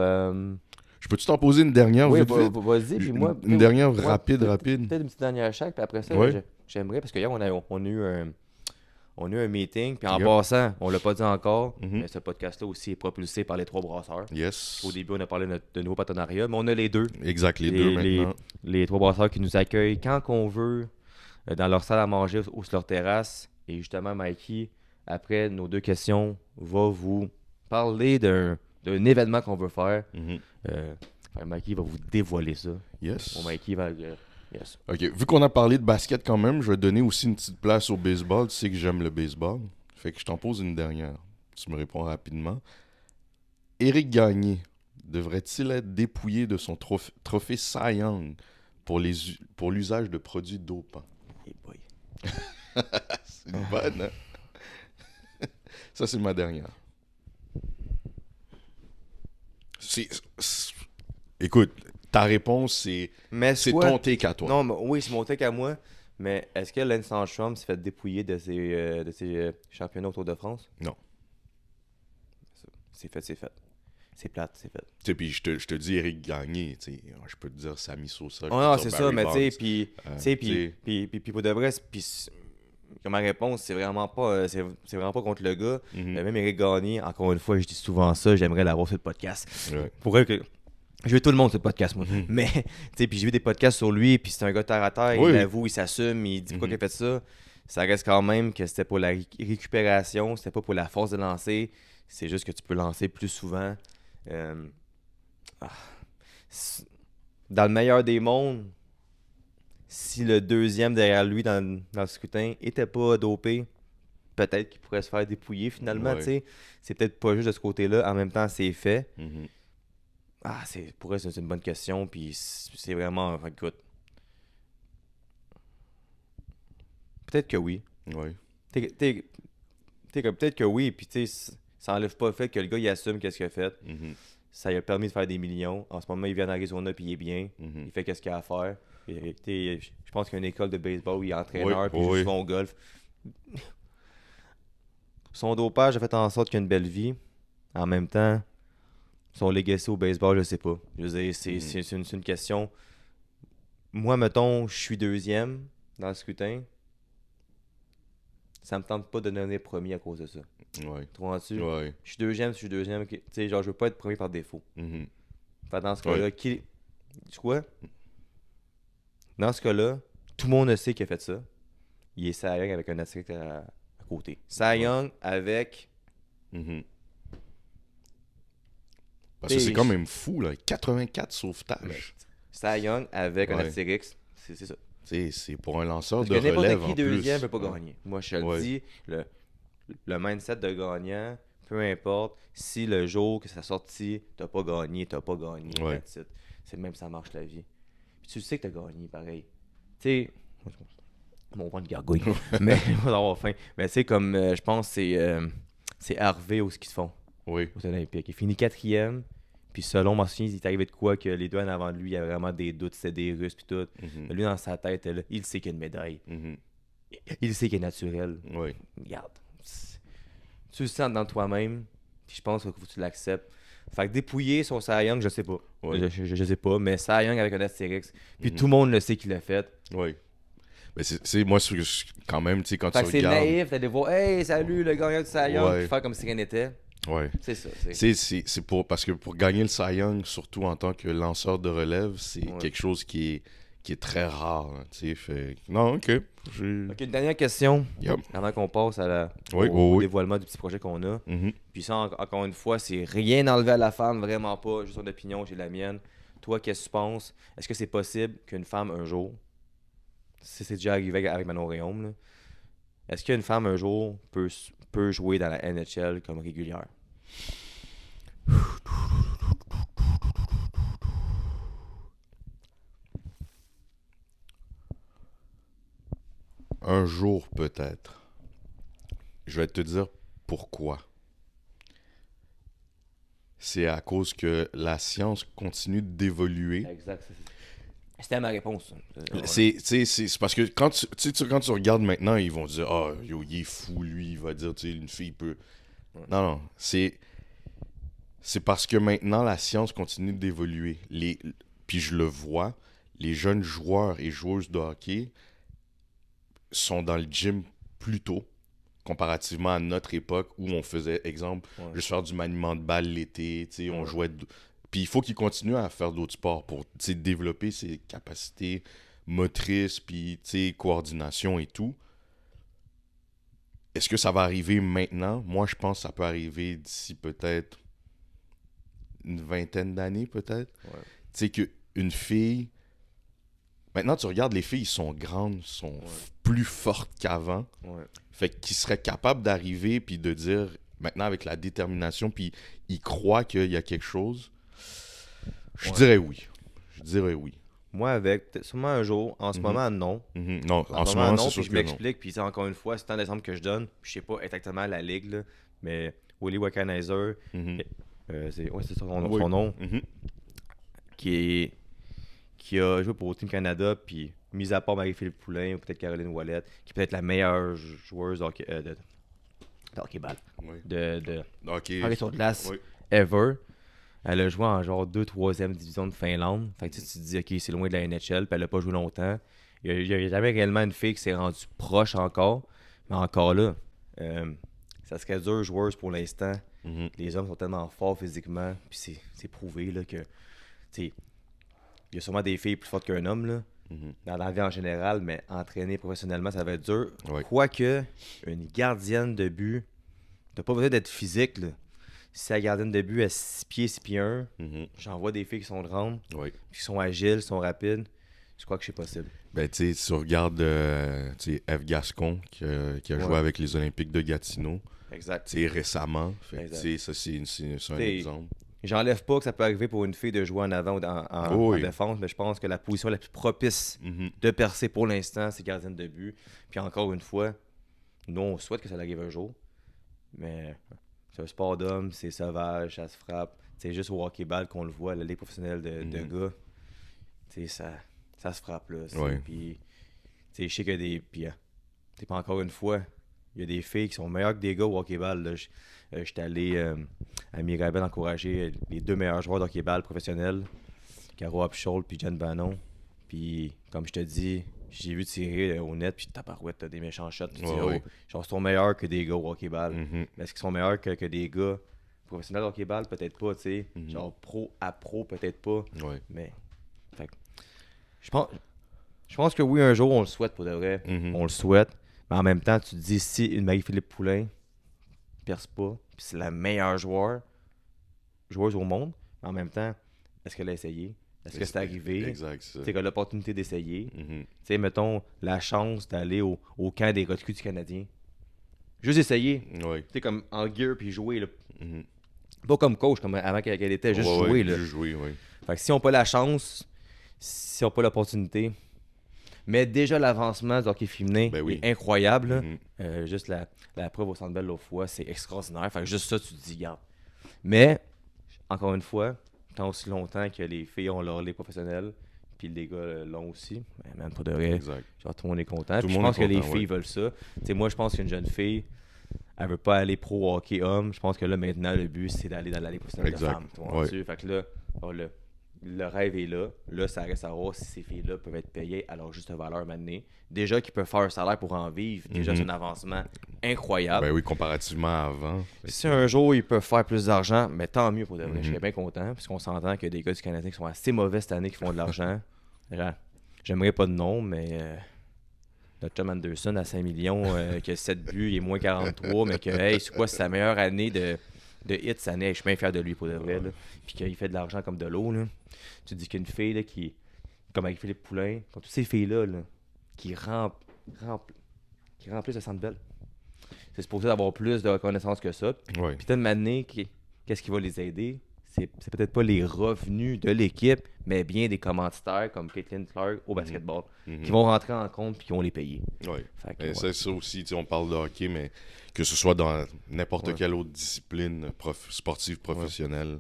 Je peux-tu t'en poser une dernière oui, vite vite? vas-y. Puis moi, Une dernière moi, rapide. peut-être une petite dernière chaque. Puis après ça, Ouais. j'aimerais, parce qu'hier, on a eu un meeting. Puis en Yep. passant, on l'a pas dit encore, Mhm. mais ce podcast-là aussi est propulsé par les trois brasseurs. Yes. Au début, on a parlé de nouveaux partenariats, mais on a les deux. Exact, les deux maintenant. Les trois brasseurs qui nous accueillent quand qu'on veut dans leur salle à manger ou sur leur terrasse. Et justement, Mikey, après nos deux questions, va vous parler d'un événement qu'on veut faire. Mhm. Mikey va vous dévoiler ça. Yes. Bon, Mikey va... yes. Ok, vu qu'on a parlé de basket quand même, je vais donner aussi une petite place au baseball. Tu sais que j'aime le baseball. Fait que je t'en pose une dernière. Tu me réponds rapidement. Éric Gagné devrait-il être dépouillé de son trophée Cy Young pour l'usage de produits dopants? Hey boy. C'est une bonne, hein? Ça, c'est ma dernière. Écoute, ta réponse, c'est ton take à toi. Non, oui, c'est mon take à moi. Mais est-ce que Lance Armstrong s'est fait dépouiller de ses championnats autour de France? Non. C'est fait. C'est plate, c'est fait. Tu sais, puis je te dis Éric Gagné, tu sais, je peux te dire Sammy Sosa. Oh non, c'est ça, mais tu sais, puis pour de vrai, ma réponse, c'est vraiment pas contre le gars. Même Éric Gagné, encore une fois, je dis souvent ça, j'aimerais l'avoir sur le podcast. Ouais. Pour elle que je veux tout le monde sur le podcast, moi. Mhm. Mais, tu sais, puis j'ai vu des podcasts sur lui, puis c'est un gars terre à terre, Oui. il avoue, il s'assume, il dit pourquoi il a fait ça. Ça reste quand même que c'était pour la récupération, c'était pas pour la force de lancer. C'est juste que tu peux lancer plus souvent. Dans le meilleur des mondes, si le deuxième derrière lui dans le scrutin était pas dopé, peut-être qu'il pourrait se faire dépouiller finalement. Ouais. Tu sais. C'est peut-être pas juste de ce côté-là. En même temps, c'est fait. Mhm. Pour elle, c'est une bonne question. Puis c'est vraiment. Écoute. Peut-être que oui. Ouais. Peut-être que oui. Puis tu sais, ça enlève pas le fait que le gars il assume qu'est-ce qu'il a fait. Mhm. Ça lui a permis de faire des millions. En ce moment, il vient d'Arizona puis il est bien. Mhm. Il fait qu'est-ce qu'il a à faire. Je pense qu'il y a une école de baseball où il est entraîneur Oui, puis il joue oui. souvent au golf. Son dopage a fait en sorte qu'il a une belle vie. En même temps, son legacy au baseball, je sais pas. Je veux dire, c'est une question. Moi, mettons, je suis deuxième dans le scrutin. Ça me tente pas de devenir premier à cause de ça. Ouais. Tu vois-tu? Ouais. Je suis deuxième. Ok. Tu sais, genre, je veux pas être premier par défaut. Mhm. Fait dans ce cas-là, tu sais quoi? Dans ce cas-là, tout le monde sait qu'il a fait ça. Il est Cy Young avec un astérisque à côté. Cy Young avec... Mhm. Parce que c'est quand même fou, là. 84 Ben, sauvetages. Cy Young avec un Ouais. astérisque, c'est ça. Tu sais, c'est pour un lanceur Parce de que n'importe relève qui en deuxième plus. ne peut pas gagner. Moi, je te Ouais. le dis, le mindset de gagnant, peu importe, si le jour que ça sorti, t'as pas gagné, Ouais. that's it. C'est le même, ça marche la vie. Puis tu sais que t'as gagné, pareil. Tu sais, mon vent de gargouille, mais on va avoir faim. Mais tu sais, comme je pense, c'est Harvey au ski de fond, Oui. aux Olympiques. Il finit quatrième, puis selon Marcin, il est arrivé de quoi que les deux en avant de lui, il y avait vraiment des doutes, c'était des Russes, puis tout. Mhm. Mais lui, dans sa tête, là, il sait qu'il y a une médaille. Mhm. Il sait qu'il est naturel. Oui. Regarde. Tu le sens dans toi-même. Puis je pense qu'il faut que tu l'acceptes. Fait que dépouiller son Cy Young, je sais pas. Ouais. Je sais pas. Mais Cy Young avec un astérix. Puis Mhm. tout le monde le sait qu'il l'a fait. Oui. Mais moi, quand même, tu sais, quand Fait tu que c'est regardes... naïf d'aller voir Hey, salut, le gagnant du Cy Young. Ouais. Puis faire comme si rien n'était. Ouais. C'est ça. Parce que pour gagner le Cy Young, surtout en tant que lanceur de relève, c'est Ouais. quelque chose qui est très rare. Hein, tu sais, fait... Non, OK. Ok, une dernière question. Yep. Avant qu'on passe Oui, au oui. dévoilement du petit projet qu'on a. Mhm. Puis ça, encore une fois, c'est rien enlevé à la femme, vraiment pas. Juste son opinion, j'ai la mienne. Toi, qu'est-ce que tu penses? Est-ce que c'est possible qu'une femme, un jour, si c'est déjà arrivé avec Manon Réaume, là, est-ce qu'une femme, un jour, peut jouer dans la NHL comme régulière? Un jour, peut-être. Je vais te dire pourquoi. C'est à cause que la science continue d'évoluer. Exact. C'était ma réponse. C'est parce que quand quand tu regardes maintenant, ils vont dire ah, yo, il est fou, lui, il va dire, tu sais, une fille peut. Non, non, c'est parce que maintenant, la science continue d'évoluer. Puis je le vois, les jeunes joueurs et joueuses de hockey sont dans le gym plus tôt, comparativement à notre époque où on faisait, exemple, juste faire du maniement de balle l'été, tu sais, on jouait. Puis il faut qu'ils continuent à faire d'autres sports pour, tu sais, développer ses capacités motrices, puis, tu sais, coordination et tout. Est-ce que ça va arriver maintenant? Moi, je pense que ça peut arriver d'ici peut-être une vingtaine d'années, peut-être. Ouais. Tu sais, qu'une fille... Maintenant, tu regardes, les filles sont grandes, sont plus fortes qu'avant. Ouais. Fait qu'ils seraient capables d'arriver puis de dire, maintenant, avec la détermination, puis ils croient qu'il y a quelque chose. Je dirais oui. Je dirais oui. Moi, avec, sûrement un jour, en ce moment, non. Non, en ce moment, c'est sûr je que non. m'explique, puis encore une fois, c'est un exemple que je donne. Je sais pas exactement la ligue, là, mais Willie Wacanizer, c'est son nom, qui a joué pour Team Canada, puis mis à part Marie-Philippe Poulin ou peut-être Caroline Ouellet, qui peut être la meilleure joueuse de hockey-ball, de hockey sur glace ever. Elle a joué en genre 2-3e division de Finlande. Fait que tu te dis, ok, c'est loin de la NHL, puis elle a pas joué longtemps. Il n'y a jamais réellement une fille qui s'est rendue proche encore. Mais encore là, ça serait dur joueuse pour l'instant. Les hommes sont tellement forts physiquement. Puis c'est prouvé là, que il y a sûrement des filles plus fortes qu'un homme là, dans la vie en général, mais entraîner professionnellement, ça va être dur. Quoique, une gardienne de but, t'as pas besoin d'être physique, là. Si la gardienne de but à 6 pieds, 6 pieds 1, j'en vois des filles qui sont grandes, qui sont agiles, qui sont rapides. Je crois que c'est possible. Ben, tu sais, tu regardes F. Gascon qui a joué avec les Olympiques de Gatineau. Exact. Tu sais, récemment. Fait que, ça, c'est un exemple. J'enlève pas que ça peut arriver pour une fille de jouer en avant ou en défense, mais je pense que la position la plus propice de percer pour l'instant, c'est gardienne de but. Puis encore une fois, nous, on souhaite que ça arrive un jour, mais c'est un sport d'homme, c'est sauvage, ça se frappe. C'est juste au hockey-ball qu'on le voit, la ligue professionnelle de gars. Tu sais, ça se frappe, là. Puis, tu sais, je sais que puis, c'est pas encore une fois, il y a des filles qui sont meilleures que des gars au hockey-ball. J'étais allé à Mirabel encourager les deux meilleurs joueurs de hockey-ball professionnels, Caro Upshaw puis Jen Bannon. Puis, comme je te dis, j'ai vu tirer au net, puis tabarouette, t'as des méchants shots. Tu dis, genre, ils sont meilleurs que des gars au hockey-ball. Mais est-ce qu'ils sont meilleurs que des gars professionnels au hockey-ball? Peut-être pas, tu sais. Genre pro à pro, peut-être pas. Mais, fait, je pense que oui, un jour, on le souhaite pour de vrai. On le souhaite. Mais en même temps, tu te dis, si une Marie-Philippe Poulin perce pas, puis c'est la meilleure joueuse au monde, mais en même temps, est-ce qu'elle a essayé? Est-ce que c'est arrivé? Exact, c'est ça. Tu sais, l'opportunité d'essayer. Tu sais, mettons, la chance d'aller au camp des recrues du Canadien. Juste essayer. Tu sais, comme en gear puis jouer, là. Pas comme coach, comme avant qu'elle était, juste jouer, là. Juste jouer, Fait que si on n'a pas la chance, si on n'a pas l'opportunité, mais déjà l'avancement du hockey féminin est incroyable. Juste la preuve au Centre Bell l'autre fois, c'est extraordinaire. Fait que juste ça, tu te dis, regarde. Mais, encore une fois, tant aussi longtemps que les filles ont leur ligue professionnelle, puis les gars l'ont aussi, mais même pas de vrai. Genre, tout le monde est content. Puis je pense que les filles veulent ça. T'sais, moi, je pense qu'une jeune fille, elle veut pas aller pro hockey homme. Je pense que là, maintenant, le but, c'est d'aller dans la ligue professionnelle de femmes. Fait que là, le rêve est là. Là, ça reste à voir si ces filles-là peuvent être payées à leur juste valeur maintenant. Déjà qu'ils peuvent faire un salaire pour en vivre, déjà c'est un avancement incroyable. Ben oui, comparativement à avant. Si un jour ils peuvent faire plus d'argent, mais tant mieux pour de vrai. Je serais bien content, puisqu'on s'entend qu'il y a des gars du Canadien qui sont assez mauvais cette année qui font de l'argent. J'aimerais pas de nom, mais notre Tom Anderson à 5 millions, qui a 7 buts, il est moins 43, mais que hey, c'est quoi, c'est sa meilleure année de hit cette année, je suis bien fier de lui pour de vrai. Là. Puis qu'il fait de l'argent comme de l'eau. Là. Tu dis qu'une fille là, qui, comme avec Philippe Poulin, comme toutes ces filles-là, là, qui remplissent le Centre Bell. C'est supposé d'avoir plus de reconnaissance que ça. Puis t'as une année, qu'est-ce qui va les aider? c'est peut-être pas les revenus de l'équipe, mais bien des commanditaires comme Caitlin Clark au basketball qui vont rentrer en compte et qui vont les payer. Oui. Ouais. C'est ça aussi, on parle de hockey, mais que ce soit dans n'importe quelle autre discipline sportive professionnelle,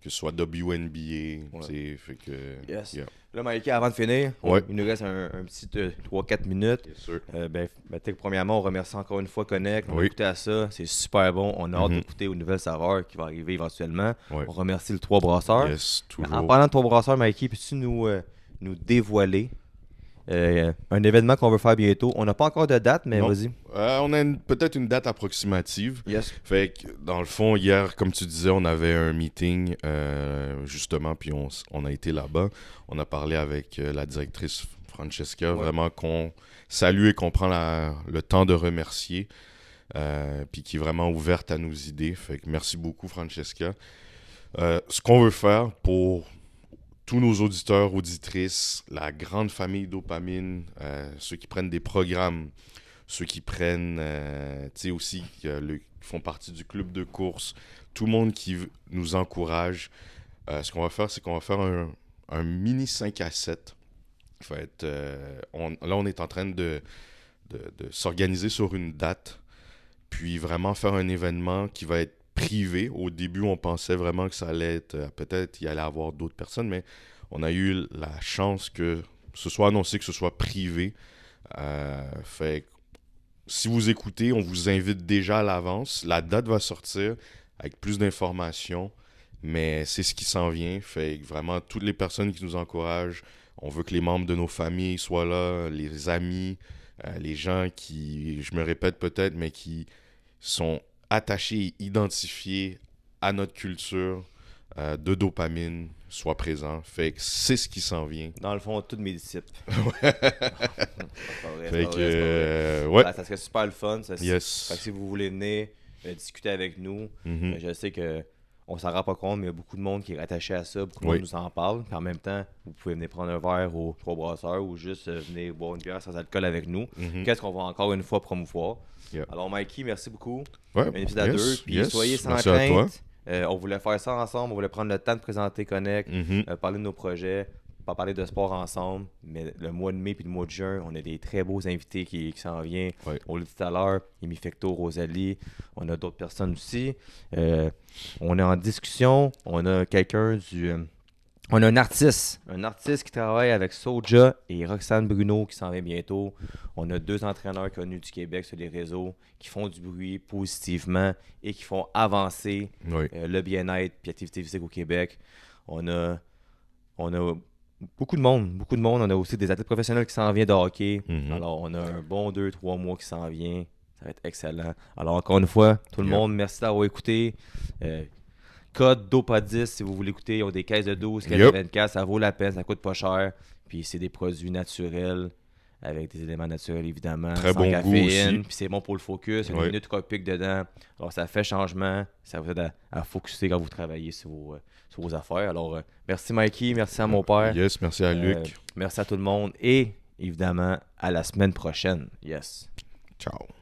que ce soit WNBA, fait que... Yes. Yeah. Là, Mikey, avant de finir, il nous reste un petit 3-4 minutes. Bien sûr. Premièrement, on remercie encore une fois Connect. On a écouté à ça. C'est super bon. On a hâte d'écouter aux nouvelles saveurs qui vont arriver éventuellement. On remercie le 3 Brasseurs. Yes, toujours. En parlant de 3 Brasseurs, Mikey, peux-tu nous dévoiler un événement qu'on veut faire bientôt? On n'a pas encore de date, mais vas-y. On a peut-être une date approximative. Yes. Fait que, dans le fond, hier, comme tu disais, on avait un meeting, justement, puis on a été là-bas. On a parlé avec la directrice Francesca, vraiment qu'on salue et qu'on prend le temps de remercier, puis qui est vraiment ouverte à nos idées. Fait que merci beaucoup, Francesca. Ce qu'on veut faire pour tous nos auditeurs, auditrices, la grande famille Dopamine, ceux qui prennent des programmes, ceux qui prennent, aussi, qui font partie du club de course, tout le monde qui nous encourage. Ce qu'on va faire, c'est qu'on va faire un mini 5 à 7. Qui va être, on est en train de s'organiser sur une date, puis vraiment faire un événement qui va être privé. Au début, on pensait vraiment que ça allait être, peut-être il allait avoir d'autres personnes, mais on a eu la chance que ce soit annoncé, que ce soit privé. Fait que, si vous écoutez, on vous invite déjà à l'avance. La date va sortir avec plus d'informations, mais c'est ce qui s'en vient. Fait que vraiment, toutes les personnes qui nous encouragent, on veut que les membres de nos familles soient là, les amis, les gens qui, je me répète peut-être, mais qui sont attachés et identifiés à notre culture de dopamine, soient présents. Fait que c'est ce qui s'en vient. Dans le fond, tous mes disciples. Ça serait super le fun. Fait que si vous voulez venir discuter avec nous, je sais que on s'en rend pas compte, mais il y a beaucoup de monde qui est attaché à ça, beaucoup de monde nous en parle. Puis en même temps, vous pouvez venir prendre un verre aux 3 Brasseurs ou juste venir boire une bière sans alcool avec nous. Qu'est-ce qu'on va encore une fois promouvoir? Alors Mikey, merci beaucoup. Un épisode à 2. Puis soyez sans crainte. On voulait faire ça ensemble, on voulait prendre le temps de présenter Connect, parler de nos projets, pas parler de sport ensemble, mais le mois de mai puis le mois de juin, on a des très beaux invités qui s'en viennent. On l'a dit tout à l'heure, Amy Fecto, Rosalie, on a d'autres personnes aussi. On est en discussion, on a quelqu'un on a un artiste qui travaille avec Soja et Roxane Bruno qui s'en vient bientôt. On a 2 entraîneurs connus du Québec sur les réseaux qui font du bruit positivement et qui font avancer le bien-être et l'activité physique au Québec. On a beaucoup de monde. On a aussi des athlètes professionnels qui s'en viennent de hockey. Alors, on a un bon 2-3 mois qui s'en vient. Ça va être excellent. Alors, encore une fois, tout le monde, merci d'avoir écouté. Code DOPA10 si vous voulez écouter. Ils ont des caisses de 12, caisses de 24. Ça vaut la peine, ça coûte pas cher. Puis c'est des produits naturels avec des éléments naturels évidemment. Très sans bon caféine, goût aussi. Puis c'est bon pour le focus. Il y a une minute copique dedans. Alors ça fait changement. Ça vous aide à focuser quand vous travaillez sur vos affaires. Alors merci Mikey, merci à mon père. Yes, merci à Luc. Merci à tout le monde. Et évidemment à la semaine prochaine. Yes. Ciao.